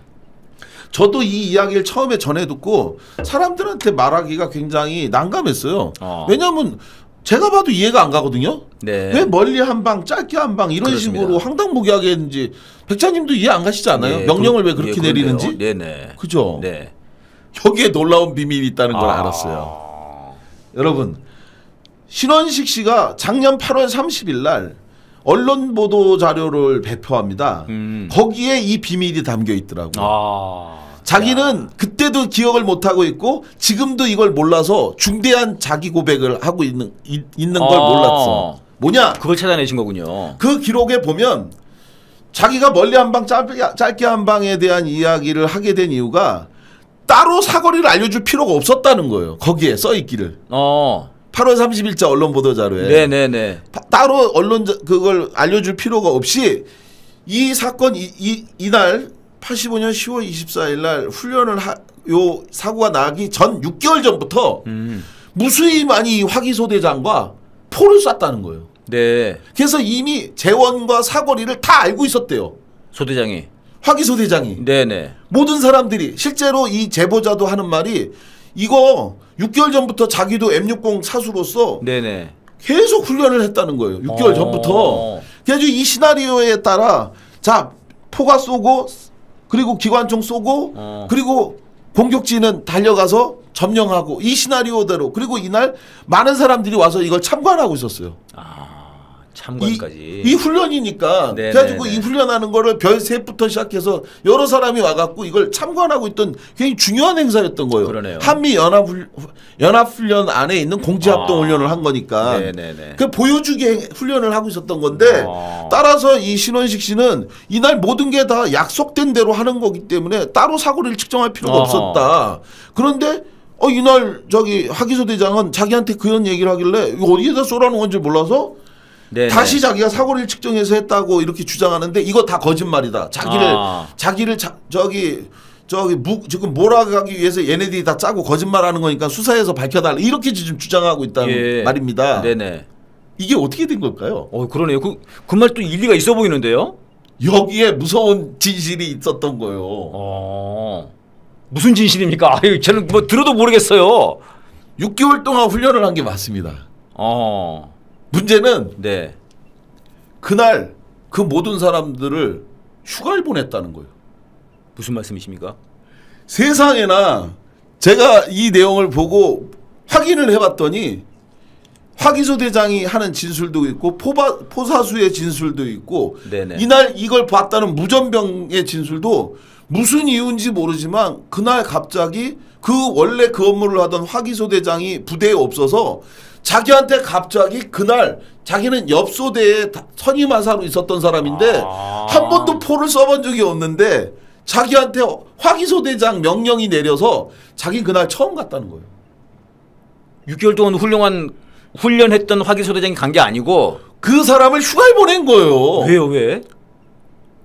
저도 이 이야기를 처음에 전해 듣고 사람들한테 말하기가 굉장히 난감했어요. 왜냐하면 제가 봐도 이해가 안 가거든요. 네. 왜 멀리 한 방, 짧게 한 방 이런 그렇습니다. 식으로 황당무계하게 했는지 백자님도 이해 안 가시지 않아요? 네, 명령을 왜 그렇게 내리는지? 네네. 그죠? 네. 여기에 놀라운 비밀이 있다는 걸 알았어요. 여러분, 신원식 씨가 작년 8월 30일 날 언론 보도 자료를 배포합니다. 거기에 이 비밀이 담겨 있더라고요. 자기는 그때도 기억을 못 하고 있고 지금도 이걸 몰라서 중대한 자기 고백을 하고 있는 걸 몰랐어. 뭐냐? 그걸 찾아내신 거군요. 그 기록에 보면 자기가 멀리 한 방, 짧게 한 방에 대한 이야기를 하게 된 이유가 따로 사거리를 알려줄 필요가 없었다는 거예요. 거기에 써 있기를. 8월 30일자 언론 보도 자료에. 네네네. 따로 언론 그걸 알려줄 필요가 없이 이 사건 이날 85년 10월 24일 날 훈련을 요 사고가 나기 전 6개월 전부터 무수히 많이 화기소대장과 포를 쐈다는 거예요. 네. 그래서 이미 재원과 사거리를 다 알고 있었대요. 소대장이. 화기소대장이. 네네. 모든 사람들이 실제로 이 제보자도 하는 말이 이거 6개월 전부터 자기도 M60 사수로서 네네. 계속 훈련을 했다는 거예요. 6개월 전부터. 그래서 이 시나리오에 따라 자 포가 쏘고 그리고 기관총 쏘고 그리고 공격지는 달려가서 점령하고 이 시나리오대로 그리고 이날 많은 사람들이 와서 이걸 참관하고 있었어요. 참관까지. 이 훈련이니까 네네네. 그래가지고 이 훈련하는 거를 별셋부터 시작해서 여러 사람이 와갖고 이걸 참관하고 있던 굉장히 중요한 행사였던 거예요. 그러네요. 한미 연합훈련 안에 있는 공지합동 훈련을 한 거니까 네네네. 그 보여주기 훈련을 하고 있었던 건데 따라서 이 신원식 씨는 이날 모든 게 다 약속된 대로 하는 거기 때문에 따로 사고를 측정할 필요가 없었다. 그런데 이날 저기 화기소대장은 자기한테 그런 얘기를 하길래 이거 어디에다 쏘라는 건지 몰라서 네네. 다시 자기가 사고를 측정해서 했다고 이렇게 주장하는데 이거 다 거짓말이다. 자기를 지금 몰아가기 위해서 얘네들이 다 짜고 거짓말하는 거니까 수사해서 밝혀달라 이렇게 지금 주장하고 있다는 말입니다. 네네. 이게 어떻게 된 걸까요? 그러네요. 그 말 또 일리가 있어 보이는데요. 여기에 무서운 진실이 있었던 거예요. 무슨 진실입니까? 아유, 저는 뭐 들어도 모르겠어요. 6개월 동안 훈련을 한 게 맞습니다. 문제는 네. 그날 그 모든 사람들을 휴가를 보냈다는 거예요. 무슨 말씀이십니까? 세상에나 제가 이 내용을 보고 확인을 해봤더니 화기소대장이 하는 진술도 있고 포사수의 진술도 있고 네네. 이날 이걸 봤다는 무전병의 진술도 무슨 이유인지 모르지만 그날 갑자기 원래 그 업무를 하던 화기소대장이 부대에 없어서 자기한테 갑자기 그날 자기는 옆소대에 선임하사로 있었던 사람인데 한 번도 포를 써본 적이 없는데 자기한테 화기소대장 명령이 내려서 자기 그날 처음 갔다는 거예요. 6개월 동안 훈련했던 화기소대장이 간 게 아니고 그 사람을 휴가를 보낸 거예요. 왜요? 왜?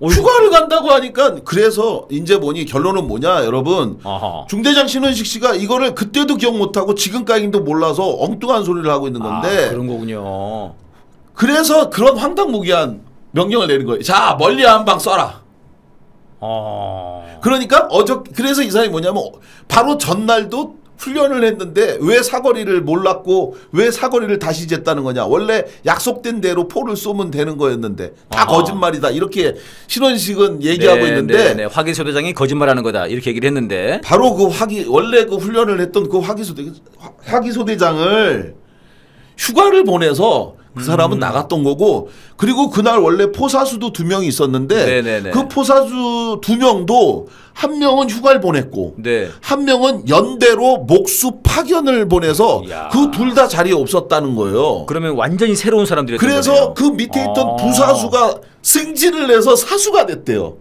휴가를 간다고 하니까 그래서 이제 보니 결론은 뭐냐 여러분. 중대장 신원식 씨가 이거를 그때도 기억 못하고 지금까지도 몰라서 엉뚱한 소리를 하고 있는 건데 그런 거군요. 그래서 그런 황당무계한 명령을 내린 거예요. 자 멀리 한 방 쏴라. 그러니까 그래서 이 사람이 뭐냐면 바로 전날도 훈련을 했는데 왜 사거리를 몰랐고 왜 사거리를 다시 쟀다는 거냐. 원래 약속된 대로 포를 쏘면 되는 거였는데 다 거짓말이다. 이렇게 신원식은 얘기하고 있는데 네. 화기소대장이 거짓말하는 거다. 이렇게 얘기를 했는데 바로 원래 그 훈련을 했던 그 화기소대장을 휴가를 보내서 그 사람은 나갔던 거고 그리고 그날 원래 포사수도 2명이 있었는데 네네네. 그 포사수 2명도 한 명은 휴가를 보냈고 네. 한 명은 연대로 목수 파견을 보내서 그 둘 다 자리에 없었다는 거예요. 그러면 완전히 새로운 사람들이었던 그래서 거네요. 그 밑에 있던 부사수가 승진을 해서 사수가 됐대요.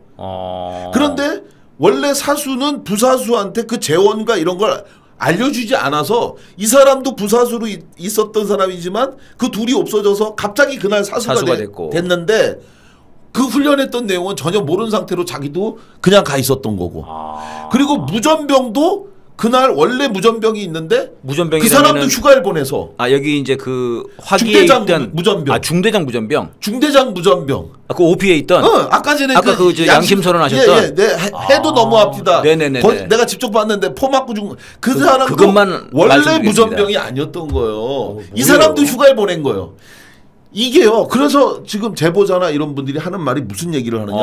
그런데 원래 사수는 부사수한테 그 재원과 이런 걸 알려주지 않아서 이 사람도 부사수로 있었던 사람이지만 그 둘이 없어져서 갑자기 그날 사수가 됐는데 그 훈련했던 내용은 전혀 모르는 상태로 자기도 그냥 가 있었던 거고 그리고 무전병도 그날 원래 무전병이 있는데 무전병이 그 사람도 휴가를 보내서 여기 이제 그 화기에 중대장 있던 무전병. 중대장 무전병. 중대장 무전병. 그 OP에 있던. 아까 전에 그 양심 선언하셨던. 해도 너무 앞이다. 네네네. 내가 직접 봤는데 포 맞고 죽은 그 사람도 그것만 원래 무전병이 아니었던 거예요. 이 사람도 휴가를 보낸 거예요. 이게요. 그래서 지금 제보자나 이런 분들이 하는 말이 무슨 얘기를 하느냐.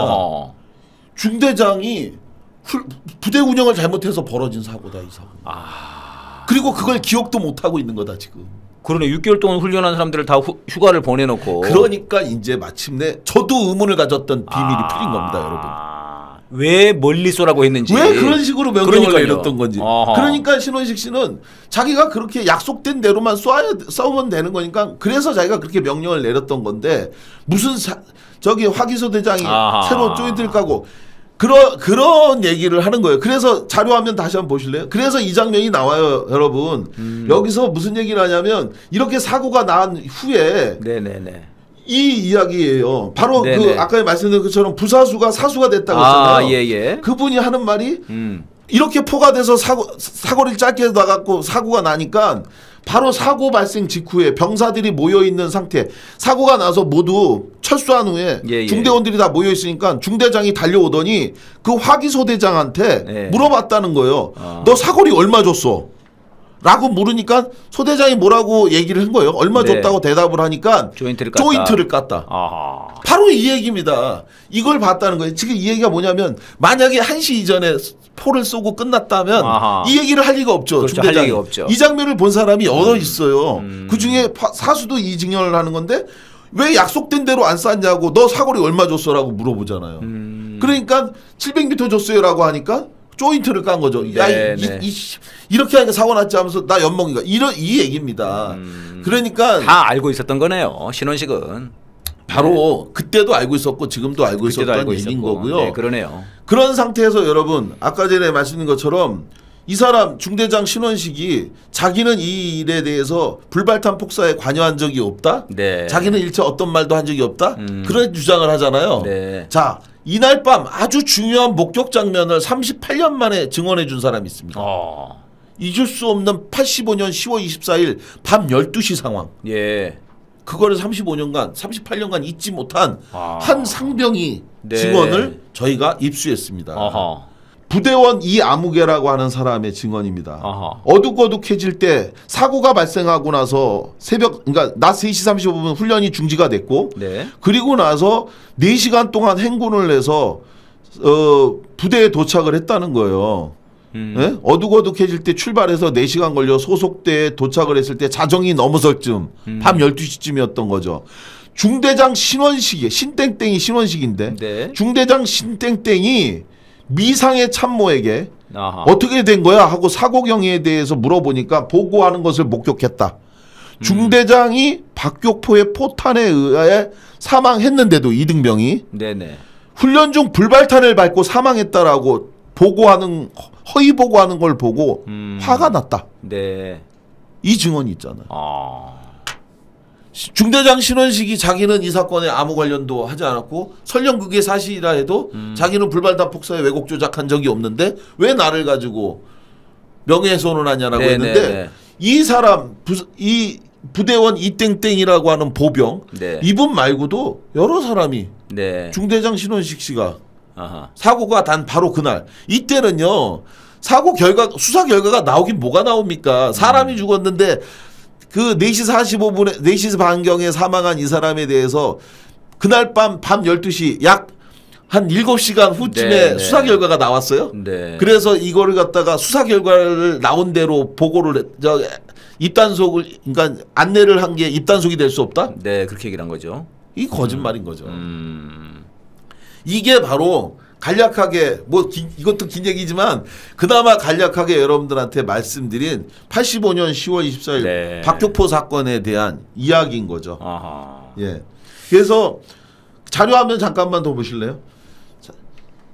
중대장이 부대 운영을 잘못해서 벌어진 사고다 이 사고. 그리고 그걸 기억도 못 하고 있는 거다 지금. 그러네. 6개월 동안 훈련한 사람들을 다 휴가를 보내놓고. 그러니까 이제 마침내 저도 의문을 가졌던 비밀이 풀린 겁니다, 여러분. 왜 멀리 쏘라고 했는지. 왜 그런 식으로 명령을 그러니까요. 내렸던 건지. 그러니까 신원식 씨는 자기가 그렇게 약속된 대로만 쏘면 되는 거니까 그래서 자기가 그렇게 명령을 내렸던 건데 무슨 저기 화기소 대장이 새로 조인트를 까고 그런 얘기를 하는 거예요. 그래서 자료화면 다시 한번 보실래요? 그래서 이 장면이 나와요, 여러분. 여기서 무슨 얘기를 하냐면 이렇게 사고가 난 후에 이 이야기예요. 바로 그 아까 말씀드린 것처럼 부사수가 사수가 됐다고 했잖아요. 그분이 하는 말이 이렇게 포가 돼서 사거리를 짧게 나갔고 사고가 나니까 바로 사고 발생 직후에 병사들이 모여있는 상태, 사고가 나서 모두 철수한 후에 중대원들이 다 모여있으니까 중대장이 달려오더니 그 화기소대장한테 물어봤다는 거예요. 너 사거리 얼마 줬어? 라고 물으니까 소대장이 뭐라고 얘기를 한 거예요. 얼마 줬다고 대답을 하니까 조인트를 깠다. 바로 이 얘기입니다. 이걸 봤다는 거예요. 지금 이 얘기가 뭐냐면 만약에 1시 이전에 포를 쏘고 끝났다면 이 얘기를 할 리가 없죠. 그렇죠. 중대장이. 할 얘기가 없죠. 이 장면을 본 사람이 여러 있어요. 그중에 사수도 이 증언을 하는 건데 왜 약속된 대로 안 쐈냐고 너 사거리 얼마 줬어라고 물어보잖아요. 그러니까 700m 줬어요라고 하니까 조인트를 깐 거죠. 이렇게 하니까 사고 났지 하면서 나 연봉인가 이 얘기입니다. 그러니까 다 알고 있었던 거네요. 신원식은 바로 그때도 알고 있었고 지금도 알고 있었던 얘기인 거고요. 그러네요. 그런 상태에서 여러분 아까 전에 말씀드린 것처럼 이 사람 중대장 신원식이 자기는 이 일에 대해서 불발탄 폭사에 관여한 적이 없다. 자기는 일체 어떤 말도 한 적이 없다. 그런 주장을 하잖아요. 자, 이날 밤 아주 중요한 목격 장면을 38년 만에 증언해 준 사람이 있습니다. 잊을 수 없는 85년 10월 24일 밤 12시 상황. 그거를 38년간 잊지 못한 한 상병이 증언을 저희가 입수했습니다. 부대원 이아무개라고 하는 사람의 증언입니다. 어둑어둑해질 때 사고가 발생하고 나서 그러니까 낮 3시 35분 훈련이 중지가 됐고 그리고 나서 4시간 동안 행군을 해서 부대에 도착을 했다는 거예요. 어둑어둑해질 때 출발해서 4시간 걸려 소속대에 도착을 했을 때 자정이 넘어설 쯤 밤 12시쯤이었던 거죠. 중대장 신원식이 신땡땡이 신원식인데 중대장 신땡땡이 미상의 참모에게 어떻게 된 거야 하고 사고 경위에 대해서 물어보니까 보고하는 것을 목격했다. 중대장이 박격포의 포탄에 의해 사망했는데도 이등병이 훈련 중 불발탄을 밟고 사망했다라고 보고하는 허위 보고하는 걸 보고 화가 났다. 이 증언이 있잖아요. 중대장 신원식이 자기는 이 사건에 아무 관련도 하지 않았고 설령 그게 사실이라 해도 자기는 불발탄 폭사에 왜곡 조작한 적이 없는데 왜 나를 가지고 명예훼손을 하냐라고 했는데 이 사람 이 부대원 이땡땡이라고 하는 보병 이분 말고도 여러 사람이 중대장 신원식 씨가 사고가 단 바로 그날 이때는요 사고 결과 수사 결과가 나오긴 뭐가 나옵니까? 사람이 죽었는데 그 4시 45분에 4시 반경에 사망한 이 사람에 대해서 그날 밤 12시 약 한 7시간 후쯤에 수사 결과가 나왔어요. 그래서 이거를 갖다가 수사 결과를 나온 대로 보고를 입단속을 그러니까 안내를 한 게 입단속이 될 수 없다? 그렇게 얘기를 한 거죠. 이 거짓말인 거죠. 이게 바로 간략하게 이것도 긴 얘기지만 그나마 간략하게 여러분들한테 말씀드린 85년 10월 24일 박격포 사건에 대한 이야기인 거죠. 그래서 자료화면 잠깐만 더 보실래요?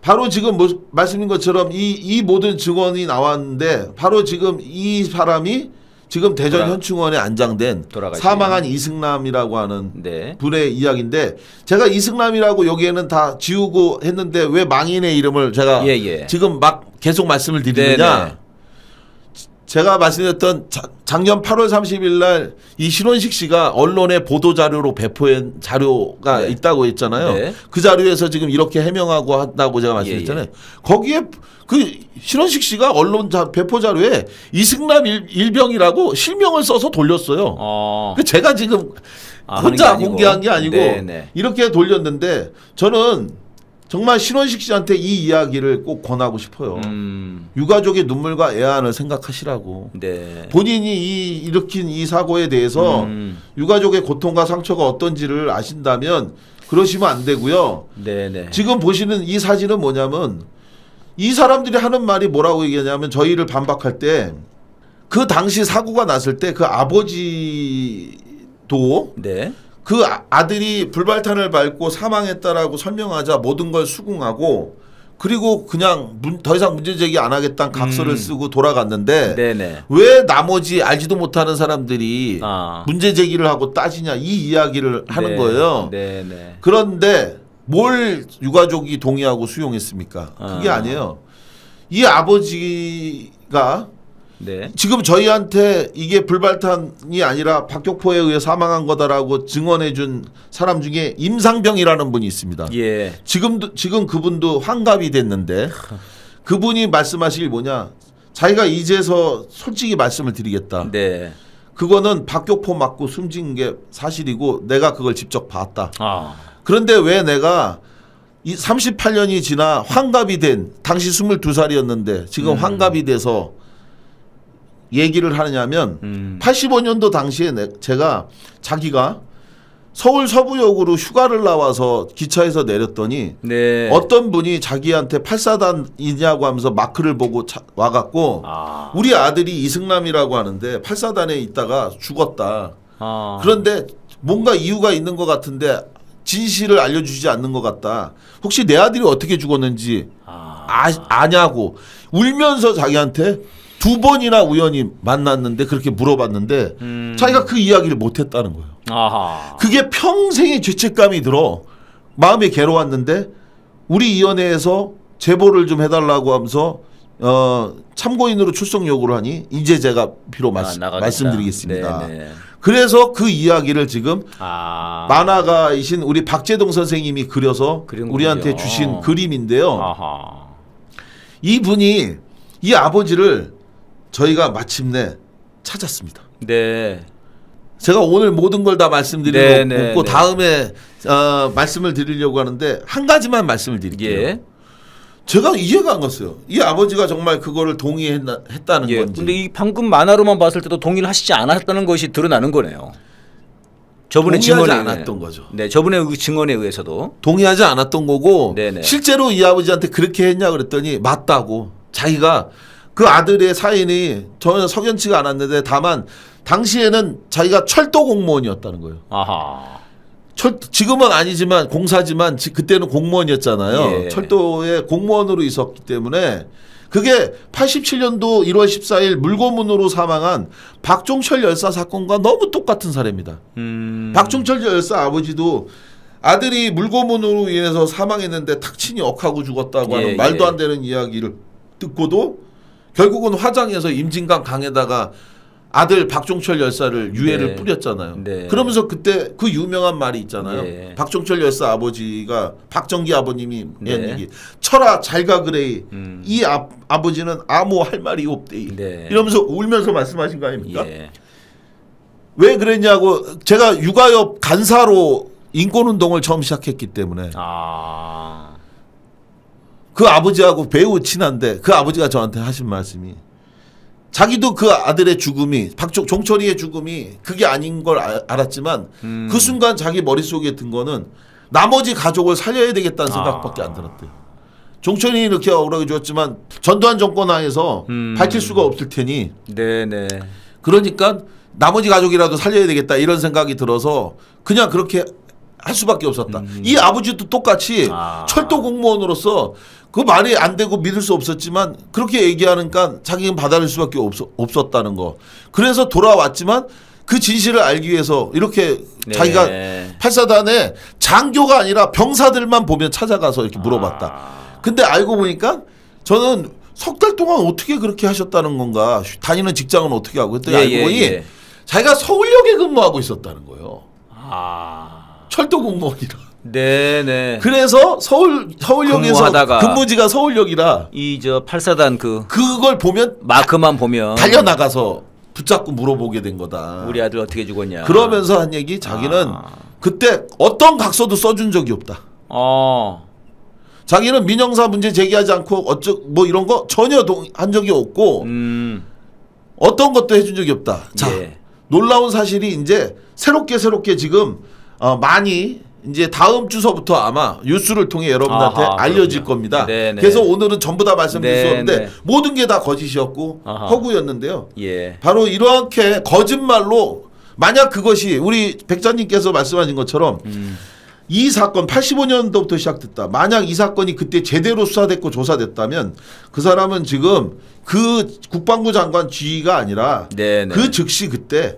바로 지금 말씀드린 것처럼 이 모든 증언이 나왔는데 바로 지금 이 사람이 지금 대전 현충원에 안장된 사망한 이승남이라고 하는 분의 이야기인데 제가 이승남이라고 여기에는 다 지우고 했는데 왜 망인의 이름을 제가 지금 막 계속 말씀을 드리느냐 제가 말씀드렸던 작년 8월 30일 날 이 신원식 씨가 언론에 보도 자료로 배포한 자료가 네. 있다고 했잖아요. 네. 그 자료에서 지금 이렇게 해명하고 한다고 제가 말씀드렸잖아요. 거기에 그 신원식 씨가 언론 배포 자료에 이승남 일병이라고 실명을 써서 돌렸어요. 제가 지금 혼자 공개한 게 아니고 이렇게 돌렸는데 저는 정말 신원식 씨한테 이 이야기를 꼭 권하고 싶어요. 유가족의 눈물과 애안을 생각하시라고. 네. 본인이 일으킨 이 사고에 대해서 유가족의 고통과 상처가 어떤지를 아신다면 그러시면 안 되고요. 네네. 지금 보시는 이 사진은 뭐냐면 이 사람들이 하는 말이 뭐라고 얘기하냐면 저희를 반박할 때 그 당시 사고가 났을 때 그 아버지도 네. 그 아들이 불발탄을 밟고 사망했다라고 설명하자 모든 걸 수긍하고 그리고 그냥 더 이상 문제제기 안 하겠다는 각서를 쓰고 돌아갔는데 네네. 왜 나머지 알지도 못하는 사람들이 문제제기를 하고 따지냐 이 이야기를 하는 거예요. 네네. 그런데 뭘 유가족이 동의하고 수용했습니까? 그게 아니에요. 이 아버지가 네. 지금 저희한테 이게 불발탄이 아니라 박격포에 의해 사망한 거다라고 증언해준 사람 중에 임상병이라는 분이 있습니다. 예. 지금 그분도 환갑이 됐는데 그분이 말씀하시길 뭐냐? 자기가 이제서 솔직히 말씀을 드리겠다. 네. 그거는 박격포 맞고 숨진 게 사실이고 내가 그걸 직접 봤다. 그런데 왜 내가 이 38년이 지나 환갑이 된 당시 22살이었는데 지금 환갑이 돼서 얘기를 하느냐면 85년도 당시에 제가 자기가 서울 서부역으로 휴가를 나와서 기차에서 내렸더니 네. 어떤 분이 자기한테 8사단이냐고 하면서 마크를 보고 와갖고 우리 아들이 이승남이라고 하는데 8사단에 있다가 죽었다. 그런데 뭔가 이유가 있는 것 같은데 진실을 알려주지 않는 것 같다. 혹시 내 아들이 어떻게 죽었는지 아냐고 울면서 자기한테 2번이나 우연히 만났는데 그렇게 물어봤는데 자기가 그 이야기를 못했다는 거예요. 그게 평생의 죄책감이 들어 마음이 괴로웠는데 우리 위원회에서 제보를 좀 해달라고 하면서 참고인으로 출석 요구를 하니 이제 제가 비록 말씀드리겠습니다. 네네. 그래서 그 이야기를 지금 만화가이신 우리 박재동 선생님이 그려서 우리한테 주신 그림인데요. 이분이 이 아버지를 저희가 마침내 찾았습니다. 네. 제가 오늘 모든 걸 다 말씀드리려고 없고 다음에 말씀을 드리려고 하는데 한 가지만 말씀을 드릴게요. 예. 제가 이해가 안 갔어요. 이 아버지가 정말 그거를 동의했다는 건지. 근데 이 방금 만화로만 봤을 때도 동의를 하시지 않았다는 것이 드러나는 거네요. 저분의 동의하지 않았던 거죠. 네, 저분의 증언에 의해서도 동의하지 않았던 거고 실제로 이 아버지한테 그렇게 했냐 그랬더니 맞다고. 자기가 그 아들의 사인이 전혀 석연치가 않았는데 다만 당시에는 자기가 철도 공무원이었다는 거예요. 지금은 아니지만 공사지만 그때는 공무원이었잖아요. 예. 철도에 공무원으로 있었기 때문에 그게 87년도 1월 14일 물고문으로 사망한 박종철 열사 사건과 너무 똑같은 사례입니다. 박종철 열사 아버지도 아들이 물고문으로 인해서 사망했는데 탁친이 억하고 죽었다고 하는 말도 안 되는 이야기를 듣고도 결국은 화장해서 임진강 강에다가 아들 박종철 열사를 유해를 뿌렸잖아요. 그러면서 그때 그 유명한 말이 있잖아요. 박종철 열사 아버지가 박정기 아버님이 한 얘기. 철아 잘가 그래. 이 아버지는 아무 할 말이 없대. 이러면서 울면서 말씀하신 거 아닙니까? 왜 그랬냐고 제가 육아협 간사로 인권운동을 처음 시작했기 때문에 그 아버지하고 매우 친한데 그 아버지가 저한테 하신 말씀이 자기도 그 아들의 죽음이 종철이의 죽음이 그게 아닌 걸 알았지만 그 순간 자기 머릿속에 든 거는 나머지 가족을 살려야 되겠다는 생각밖에 안 들었대요. 종철이 이렇게 억울하게 죽었지만 전두환 정권 하에서 밝힐 수가 없을 테니 그러니까 나머지 가족이라도 살려야 되겠다 이런 생각이 들어서 그냥 그렇게 할 수밖에 없었다. 이 아버지도 똑같이 철도 공무원으로서 그 말이 안 되고 믿을 수 없었지만 그렇게 얘기하니까 자기는 받아들일 수밖에 없었다는 거. 그래서 돌아왔지만 그 진실을 알기 위해서 이렇게 자기가 8사단에 장교가 아니라 병사들만 보면 찾아가서 이렇게 물어봤다. 근데 알고 보니까 저는 석 달 동안 어떻게 그렇게 하셨다는 건가? 다니는 직장은 어떻게 하고 그랬더니 알고 보니 자기가 서울역에 근무하고 있었다는 거예요. 철도 공무원이라. 네네. 그래서 서울역에서 근무지가 서울역이라 이 저 8사단 그걸 보면 마크만 보면 달려 나가서 붙잡고 물어보게 된 거다. 우리 아들 어떻게 죽었냐. 그러면서 한 얘기 자기는 그때 어떤 각서도 써준 적이 없다. 자기는 민영사 문제 제기하지 않고 뭐 이런 거 전혀 한 적이 없고 어떤 것도 해준 적이 없다. 자, 놀라운 사실이 이제 새롭게 지금 많이 이제 다음 주서부터 아마 뉴스를 통해 여러분들한테 알려질 겁니다. 네네. 그래서 오늘은 전부 다 말씀드릴 수 없는데 모든 게 다 거짓이었고 허구였는데요. 바로 이렇게 거짓말로 만약 그것이 우리 백자님께서 말씀하신 것처럼 이 사건 85년도부터 시작됐다. 만약 이 사건이 그때 제대로 수사됐고 조사됐다면 그 사람은 지금 그 국방부 장관 지위가 아니라 그 즉시 그때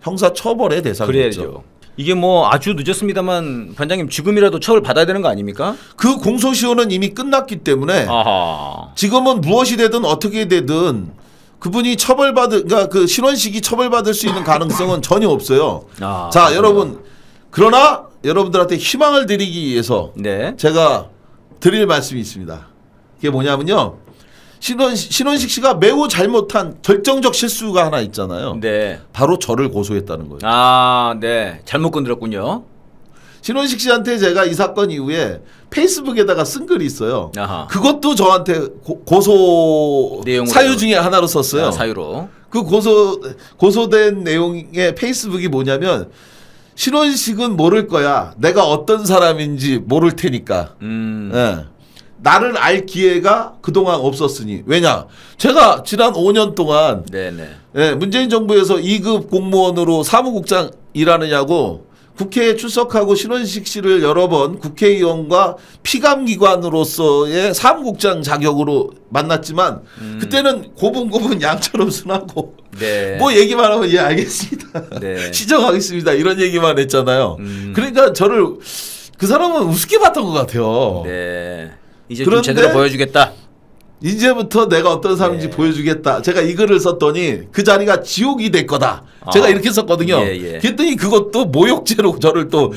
형사 처벌의 대상이었죠. 이게 뭐 아주 늦었습니다만 반장님 지금이라도 처벌 받아야 되는 거 아닙니까? 그 공소시효는 이미 끝났기 때문에 지금은 무엇이 되든 어떻게 되든 그분이 그러니까 그 신원식이 처벌받을 수 있는 가능성은 전혀 없어요. 자, 여러분 그러나 여러분들한테 희망을 드리기 위해서 제가 드릴 말씀이 있습니다. 그게 뭐냐면요. 신원식 씨가 매우 잘못한 결정적 실수가 하나 있잖아요. 바로 저를 고소했다는 거예요. 네. 잘못 건드렸군요. 신원식 씨한테 제가 이 사건 이후에 페이스북에다가 쓴 글이 있어요. 그것도 저한테 고소 내용으로 사유 중에 하나로 썼어요. 사유로. 그 고소된 내용의 페이스북이 뭐냐면 신원식은 모를 거야. 내가 어떤 사람인지 모를 테니까. 나를 알 기회가 그동안 없었으니. 왜냐? 제가 지난 5년 동안 문재인 정부에서 2급 공무원으로 사무국장 일하느냐고 국회에 출석하고 신원식 씨를 여러 번 국회의원과 피감기관으로서의 사무국장 자격으로 만났지만 그때는 고분고분 양처럼 순하고 뭐 얘기만 하면 예 알겠습니다. 시정하겠습니다. 이런 얘기만 했잖아요. 그러니까 저를 그 사람은 우습게 봤던 것 같아요. 이제 좀 제대로 보여주겠다. 이제부터 내가 어떤 사람인지 보여주겠다. 제가 이 글을 썼더니 그 자리가 지옥이 될 거다. 제가 이렇게 썼거든요. 그랬더니 그것도 모욕죄로 저를 또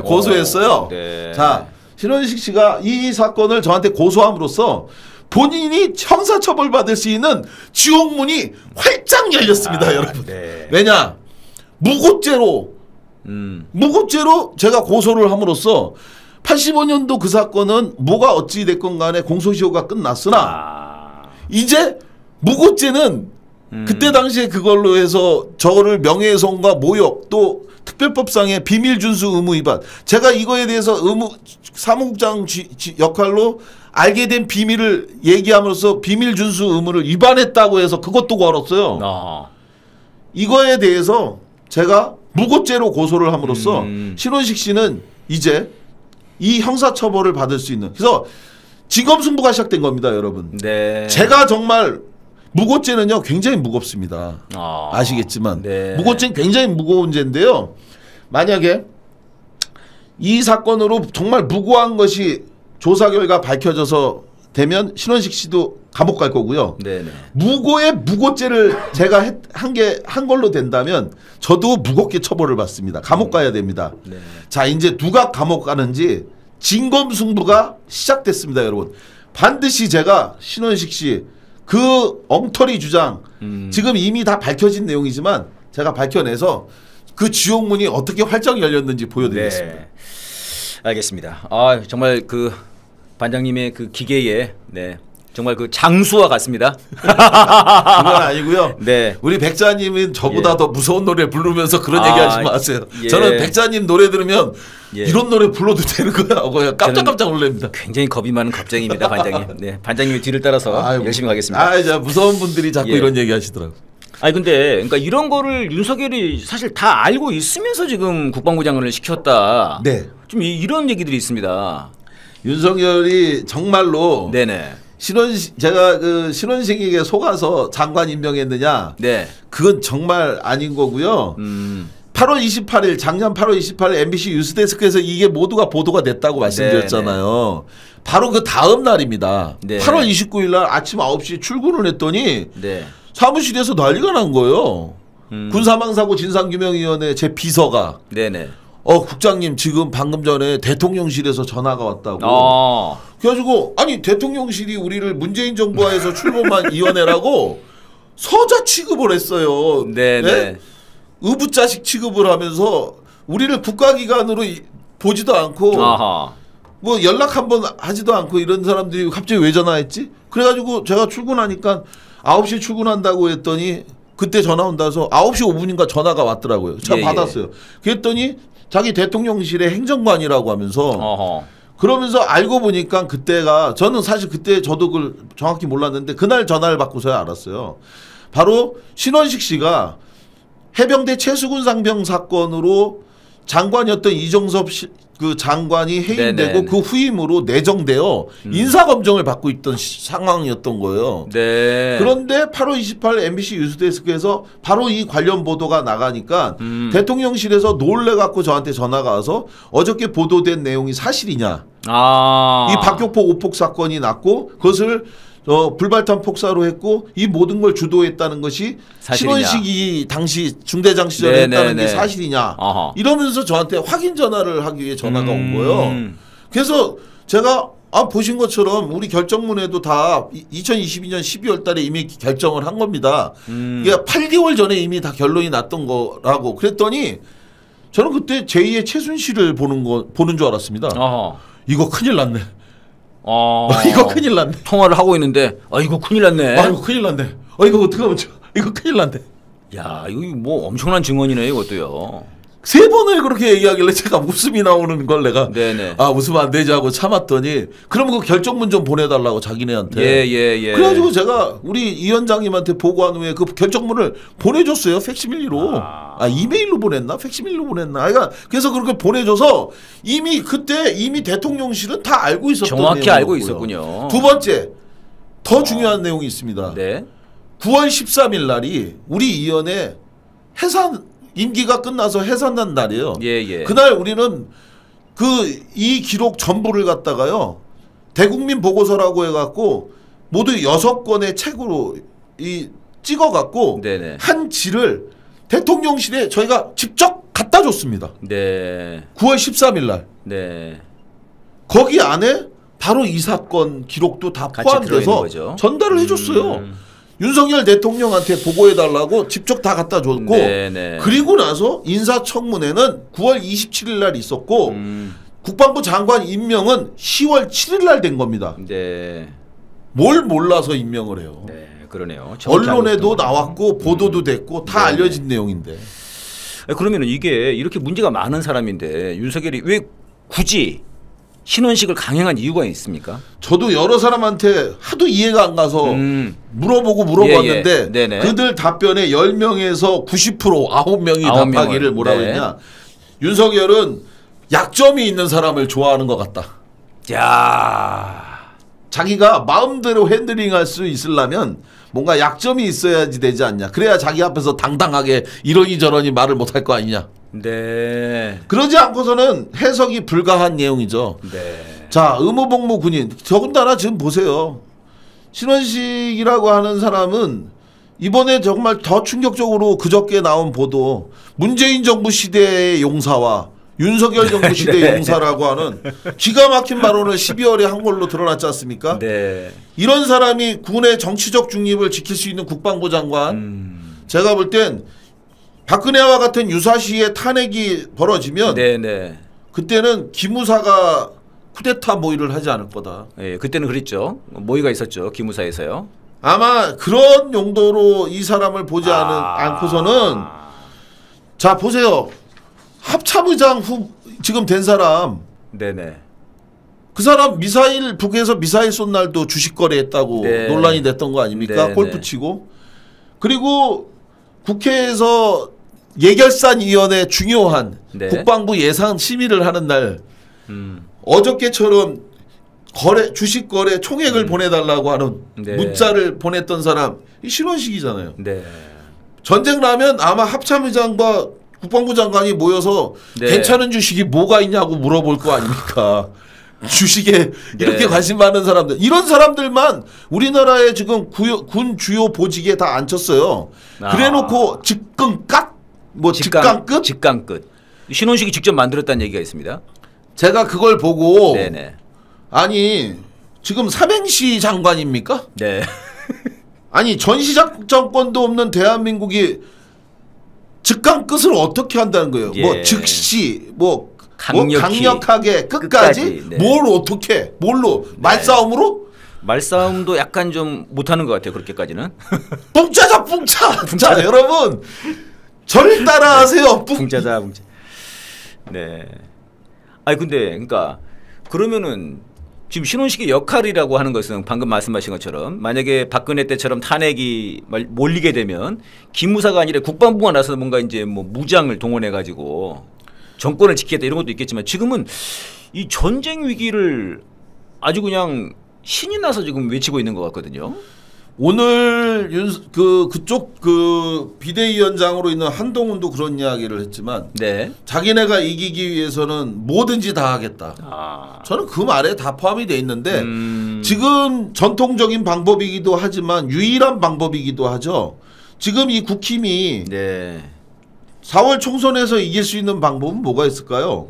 고소했어요. 자, 신원식 씨가 이 사건을 저한테 고소함으로써 본인이 형사처벌 받을 수 있는 지옥문이 활짝 열렸습니다. 여러분. 왜냐? 무고죄로 제가 고소를 함으로써 85년도 그 사건은 뭐가 어찌 됐건 간에 공소시효가 끝났으나 이제 무고죄는 그때 당시에 그걸로 해서 저를 명예훼손과 모욕 또 특별법상의 비밀준수 의무 위반 제가 이거에 대해서 사무국장 역할로 알게 된 비밀을 얘기함으로써 비밀준수 의무를 위반했다고 해서 그것도 걸었어요. 이거에 대해서 제가 무고죄로 고소를 함으로써 신원식 씨는 이제 이 형사처벌을 받을 수 있는 그래서 진검승부가 시작된 겁니다. 여러분. 제가 정말 무고죄는요 굉장히 무겁습니다. 아시겠지만 무고죄는 굉장히 무거운 죄인데요. 만약에 이 사건으로 정말 무고한 것이 조사 결과 밝혀져서 되면 신원식 씨도 감옥 갈 거고요. 무고의 무고죄를 제가 한 걸로 된다면 저도 무겁게 처벌을 받습니다. 감옥 가야 됩니다. 자, 이제 누가 감옥 가는지 진검승부가 시작됐습니다. 여러분. 반드시 제가 신원식 씨 그 엉터리 주장 지금 이미 다 밝혀진 내용이지만 제가 밝혀내서 그 지옥문이 어떻게 활짝 열렸는지 보여드리겠습니다. 알겠습니다. 정말 그 반장님의 그 기계에 정말 그 장수와 같습니다. 그건 아니고요. 우리 백자님은 저보다 더 무서운 노래 부르면서 그런 얘기하지 마세요. 저는 백자님 노래 들으면 이런 노래 불러도 되는 거야. 깜짝깜짝 놀랍니다. 굉장히 겁이 많은 겁쟁입니다, 반장님. 반장님의 뒤를 따라서 열심히 가겠습니다. 이제 무서운 분들이 자꾸 이런 얘기하시더라고요. 근데 그러니까 이런 거를 윤석열이 사실 다 알고 있으면서 지금 국방부 장관을 시켰다. 좀 이런 얘기들이 있습니다. 윤석열이 정말로 제가 그 신원식에게 속아서 장관 임명했느냐? 그건 정말 아닌 거고요. 8월 28일 작년 8월 28일 MBC 뉴스데스크에서 이게 모두가 보도가 됐다고 말씀드렸잖아요. 바로 그 다음 날입니다. 8월 29일 날 아침 9시에 출근을 했더니 사무실에서 난리가 난 거예요. 군사망사고 진상규명위원회 제 비서가 국장님 지금 방금 전에 대통령실에서 전화가 왔다고. 그래가지고 아니 대통령실이 우리를 문재인 정부하에서 출범한 위원회라고 서자 취급을 했어요. 네? 의붓자식 취급을 하면서 우리를 국가기관으로 보지도 않고 뭐 연락 한번 하지도 않고 이런 사람들이 갑자기 왜 전화했지? 그래가지고 제가 출근하니까 9시에 출근한다고 했더니 그때 전화 온다 해서 9시 5분인가 전화가 왔더라고요. 제가 받았어요. 그랬더니 자기 대통령실의 행정관이라고 하면서 그러면서 알고 보니까 그때가 저는 사실 그때 저도 그걸 정확히 몰랐는데 그날 전화를 받고서야 알았어요. 바로 신원식 씨가 해병대 최수군 상병 사건으로 장관이었던 이종섭 그 장관이 해임되고 그 후임으로 내정되어 인사검증을 받고 있던 상황이었던 거예요. 그런데 8월 28일 MBC 뉴스데스크에서 바로 이 관련 보도가 나가니까 대통령실에서 놀래갖고 저한테 전화가 와서 어저께 보도된 내용이 사실이냐. 이 박격포 오폭 사건이 났고 그것을 불발탄 폭사로 했고 이 모든 걸 주도했다는 것이 신원식이 당시 중대장 시절에 했다는 게 사실이냐 이러면서 저한테 확인 전화를 하기 위해 전화가 온 거예요. 그래서 제가 보신 것처럼 우리 결정문에도 다 2022년 12월 달에 이미 결정을 한 겁니다. 이게 8개월 전에 이미 다 결론이 났던 거라고 그랬더니 저는 그때 제2의 최순실을 보는 줄 알았습니다. 이거 큰일 났네. 이거 큰일 났네. 통화를 하고 있는데 이거 큰일 났네. 이거 큰일 났네. 이거 어떡하면 이거 큰일 났네. 야 이거 뭐 엄청난 증언이네 이것도요. 3번을 그렇게 얘기하길래 제가 웃음이 나오는 걸 내가 웃으면 안 되지 하고 참았더니 그러면 그 결정문 좀 보내달라고 자기네한테. 그래가지고 제가 우리 이 위원장님한테 보고한 후에 그 결정문을 보내줬어요. 팩시밀리로. 이메일로 보냈나? 팩시밀리로 보냈나? 그래서 그렇게 보내줘서 이미 그때 대통령실은 다 알고 있었던 정확히 알고 있었군요. 두 번째 더 중요한 내용이 있습니다. 9월 13일 날이 우리 위원회 해산 임기가 끝나서 해산난 날이에요. 그날 우리는 이 기록 전부를 갖다가요 대국민 보고서라고 해갖고 모두 6권의 책으로 찍어갖고 한 지를 대통령실에 저희가 직접 갖다 줬습니다. 9월 13일 날. 거기 안에 바로 이 사건 기록도 다 포함돼서 전달을 해줬어요. 윤석열 대통령한테 보고해달라고 직접 다 갖다 줬고 그리고 나서 인사청문회는 9월 27일 날 있었고 국방부 장관 임명은 10월 7일 날 된 겁니다. 뭘 몰라서 임명을 해요. 그러네요. 언론에도 나왔고 보도도 됐고 다 알려진 내용인데. 그러면 이게 이렇게 문제가 많은 사람인데 윤석열이 왜 굳이 신원식을 강행한 이유가 있습니까? 저도 여러 사람한테 하도 이해가 안 가서 물어봤는데 그들 답변에 10명에서 90% 9명이 답하기를 뭐라고 했냐. 윤석열은 약점이 있는 사람을 좋아하는 것 같다. 자기가 마음대로 핸들링할 수 있으려면 뭔가 약점이 있어야지 되지 않냐. 그래야 자기 앞에서 당당하게 이러니 저러니 말을 못할 거 아니냐. 그러지 않고서는 해석이 불가한 내용이죠. 자, 의무복무 군인 더군다나 지금 보세요. 신원식이라고 하는 사람은 이번에 정말 더 충격적으로 그저께 나온 보도 문재인 정부 시대의 용사와 윤석열 정부 시대의 용사라고 하는 기가 막힌 발언을 12월에 한 걸로 드러났지 않습니까? 이런 사람이 군의 정치적 중립을 지킬 수 있는 국방부 장관 제가 볼 땐 박근혜와 같은 유사시에 탄핵이 벌어지면 그때는 기무사가 쿠데타 모의를 하지 않을 거다. 그때는 그랬죠. 모의가 있었죠. 기무사에서요. 아마 그런 용도로 이 사람을 보지 않고서는 자 보세요. 합참의장 지금 된 사람 그 사람 북에서 미사일 쏜 날도 주식 거래했다고 논란이 됐던 거 아닙니까? 골프 치고. 그리고 국회에서 예결산위원회 중요한 국방부 예산 심의를 하는 날 어저께처럼 주식 거래 총액을 보내달라고 하는 문자를 보냈던 사람 이 신원식이잖아요. 전쟁 나면 아마 합참의장과 국방부 장관이 모여서 네. 괜찮은 주식이 뭐가 있냐고 물어볼 거 아닙니까? 주식에 이렇게 네. 관심 많은 사람들 이런 사람들만 우리나라에 지금 군 주요 보직에 다 앉혔어요. 그래놓고 직급각 뭐 직강끝? 직강끝. 신원식이 직접 만들었다는 얘기가 있습니다. 제가 그걸 보고 네네. 아니 지금 삼행시 장관입니까? 네. 아니 전시작전권도 없는 대한민국이 직강끝을 어떻게 한다는 거예요? 예. 뭐 즉시 뭐 강력히, 강력하게 끝까지 네. 뭘 어떻게 뭘로 말싸움으로? 말싸움도 약간 좀 못하는 것 같아요. 그렇게까지는. 뿡짜자 뿡짜. 자 여러분 저를 따라하세요. 붕짜자 붕짜. 네. 아니 근데 그러니까 그러면은 지금 신원식의 역할이라고 하는 것은 방금 말씀하신 것처럼 만약에 박근혜 때처럼 탄핵이 몰리게 되면 기무사가 아니라 국방부가 나서서 뭔가 이제 뭐 무장을 동원해 가지고 정권을 지키겠다 이런 것도 있겠지만 지금은 이 전쟁 위기를 아주 그냥 신이 나서 지금 외치고 있는 것 같거든요. 오늘 그쪽 비대위원장으로 있는 한동훈도 그런 이야기를 했지만 네. 자기네가 이기기 위해서는 뭐든지 다 하겠다. 저는 그 말에 다 포함이 돼 있는데 지금 전통적인 방법이기도 하지만 유일한 방법이기도 하죠. 지금 이 국힘이 네. 4월 총선에서 이길 수 있는 방법은 뭐가 있을까요?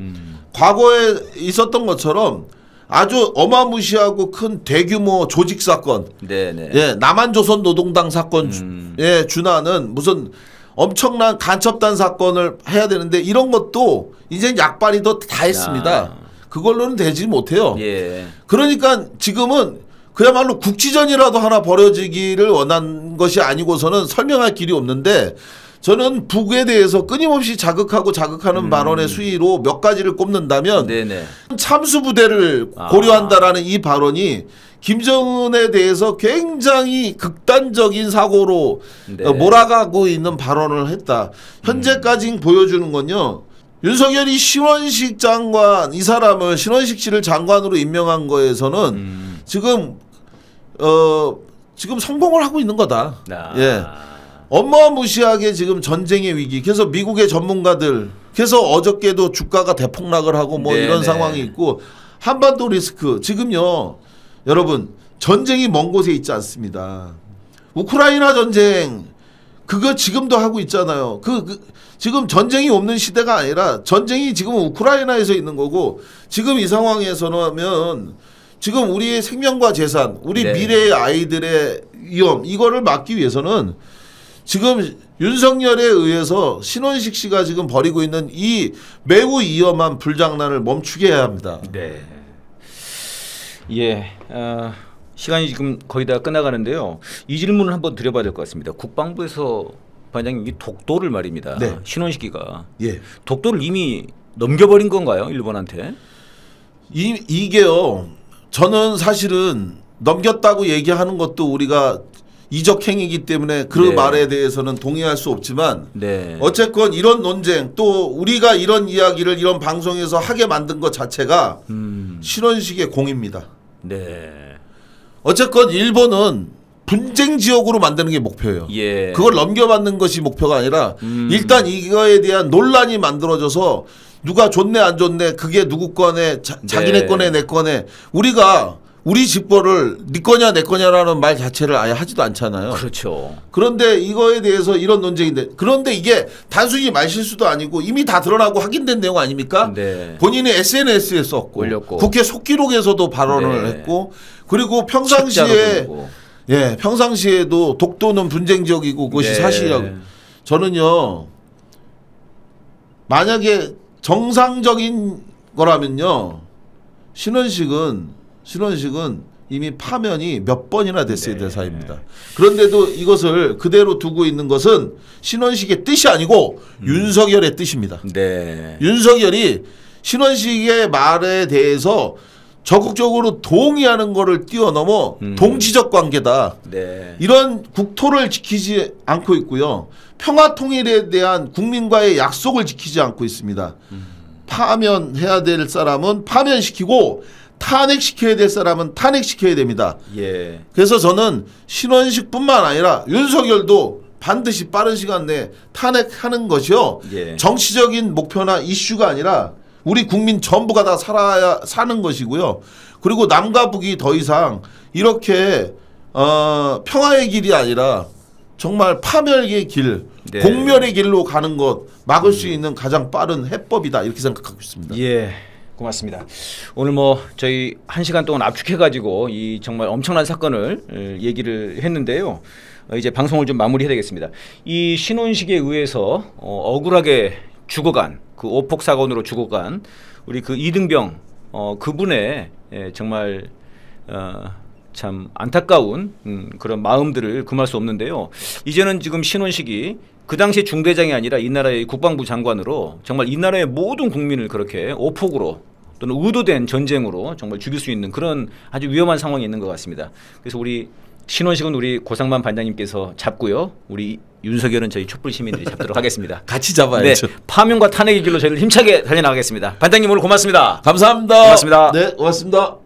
과거에 있었던 것처럼 아주 어마무시하고 큰 대규모 조직 사건, 네네. 예, 남한조선 노동당 사건에 준하는 무슨 엄청난 간첩단 사건을 해야 되는데 이런 것도 이제 약발이 다 했습니다. 그걸로는 되지 못해요. 예. 그러니까 지금은 그야말로 국지전이라도 하나 벌어지기를 원한 것이 아니고서는 설명할 길이 없는데 저는 북에 대해서 끊임없이 자극하는 발언의 수위로 몇 가지를 꼽는다면 네네. 참수부대를 고려한다라는 이 발언이 김정은에 대해서 굉장히 극단적인 사고로 네. 몰아가고 있는 발언을 했다. 현재까지 보여주는 건요. 윤석열이 신원식 장관 이 사람을 신원식 씨를 장관으로 임명한 거에서는 지금 성공을 하고 있는 거다. 예. 어마무시하게 지금 전쟁의 위기. 그래서 미국의 전문가들 그래서 어저께도 주가가 대폭락을 하고 뭐 네네. 이런 상황이 있고 한반도 리스크 지금요 여러분 전쟁이 먼 곳에 있지 않습니다. 우크라이나 전쟁 그거 지금도 하고 있잖아요. 지금 전쟁이 없는 시대가 아니라 전쟁이 지금 우크라이나에서 있는 거고 지금 이 상황에서는 지금 우리의 생명과 재산 우리 네. 미래의 아이들의 위험 이거를 막기 위해서는 지금 윤석열에 의해서 신원식 씨가 지금 벌이고 있는 이 매우 위험한 불장난을 멈추게 해야 합니다. 네. 예. 시간이 지금 거의 다 끝나가는데요. 이 질문을 한번 드려봐야 될 것 같습니다. 국방부에서 반장님 이 독도를 말입니다. 네. 신원식이가 예. 독도를 이미 넘겨버린 건가요? 일본한테? 이게요. 저는 사실은 넘겼다고 얘기하는 것도 우리가 이적행위이기 때문에 그 네. 말에 대해서는 동의할 수 없지만 네. 어쨌건 이런 논쟁 또 우리가 이런 이야기를 이런 방송에서 하게 만든 것 자체가 신원식의 공입니다. 네. 어쨌건 일본은 분쟁 지역으로 만드는 게 목표예요. 예. 그걸 넘겨받는 것이 목표가 아니라 일단 이거에 대한 논란이 만들어져서 누가 좋네 안 좋네 그게 누구 거네 자기네 거네 내 거네 우리가 우리 집거를 네 거냐 내 거냐라는 말 자체를 아예 하지도 않잖아요. 그렇죠. 그런데 이거에 대해서 이런 논쟁인데 그런데 이게 단순히 말실수도 아니고 이미 다 드러나고 확인된 내용 아닙니까? 네. 본인이 SNS에 썼고 올렸고. 국회 속기록에서도 발언을 네. 했고 그리고 책자로 평상시에 돌리고. 예 평상시에도 독도는 분쟁 지역이고 그것이 네. 사실이라고 저는요 만약에 정상적인 거라면요 신원식은 이미 파면이 몇 번이나 됐어야 될 사입니다. 그런데도 이것을 그대로 두고 있는 것은 신원식의 뜻이 아니고 윤석열의 뜻입니다. 네. 윤석열이 신원식의 말에 대해서 적극적으로 동의하는 것을 뛰어넘어 동지적 관계다. 네. 이런 국토를 지키지 않고 있고요. 평화 통일에 대한 국민과의 약속을 지키지 않고 있습니다. 파면해야 될 사람은 파면시키고 탄핵시켜야 될 사람은 탄핵시켜야 됩니다. 예. 그래서 저는 신원식뿐만 아니라 윤석열도 반드시 빠른 시간 내에 탄핵하는 것이요. 예. 정치적인 목표나 이슈가 아니라 우리 국민 전부가 다 사는 것이고요. 그리고 남과 북이 더 이상 이렇게 평화의 길이 아니라 정말 파멸의 길, 네. 공멸의 길로 가는 것 막을 수 있는 가장 빠른 해법이다 이렇게 생각하고 있습니다. 예, 고맙습니다. 오늘 뭐 저희 1시간 동안 압축해가지고 이 정말 엄청난 사건을 얘기를 했는데요. 이제 방송을 좀 마무리해야 되겠습니다. 이 신혼식에 의해서 억울하게 죽어간 그 오폭 사건으로 죽어간 우리 그 이등병 그분의 정말 참 안타까운 그런 마음들을 금할 수 없는데요. 이제는 지금 신혼식이 그 당시 중대장이 아니라 이 나라의 국방부 장관으로 정말 이 나라의 모든 국민을 그렇게 오폭으로 또는 의도된 전쟁으로 정말 죽일 수 있는 그런 아주 위험한 상황이 있는 것 같습니다. 그래서 우리 신혼식은 우리 고상만 반장님께서 잡고요. 우리 윤석열은 저희 촛불 시민들이 잡도록 하겠습니다. 같이 잡아야죠. 네, 파면과 탄핵의 길로 저희를 힘차게 달려나가겠습니다. 반장님 오늘 고맙습니다. 감사합니다. 고맙습니다. 네, 고맙습니다.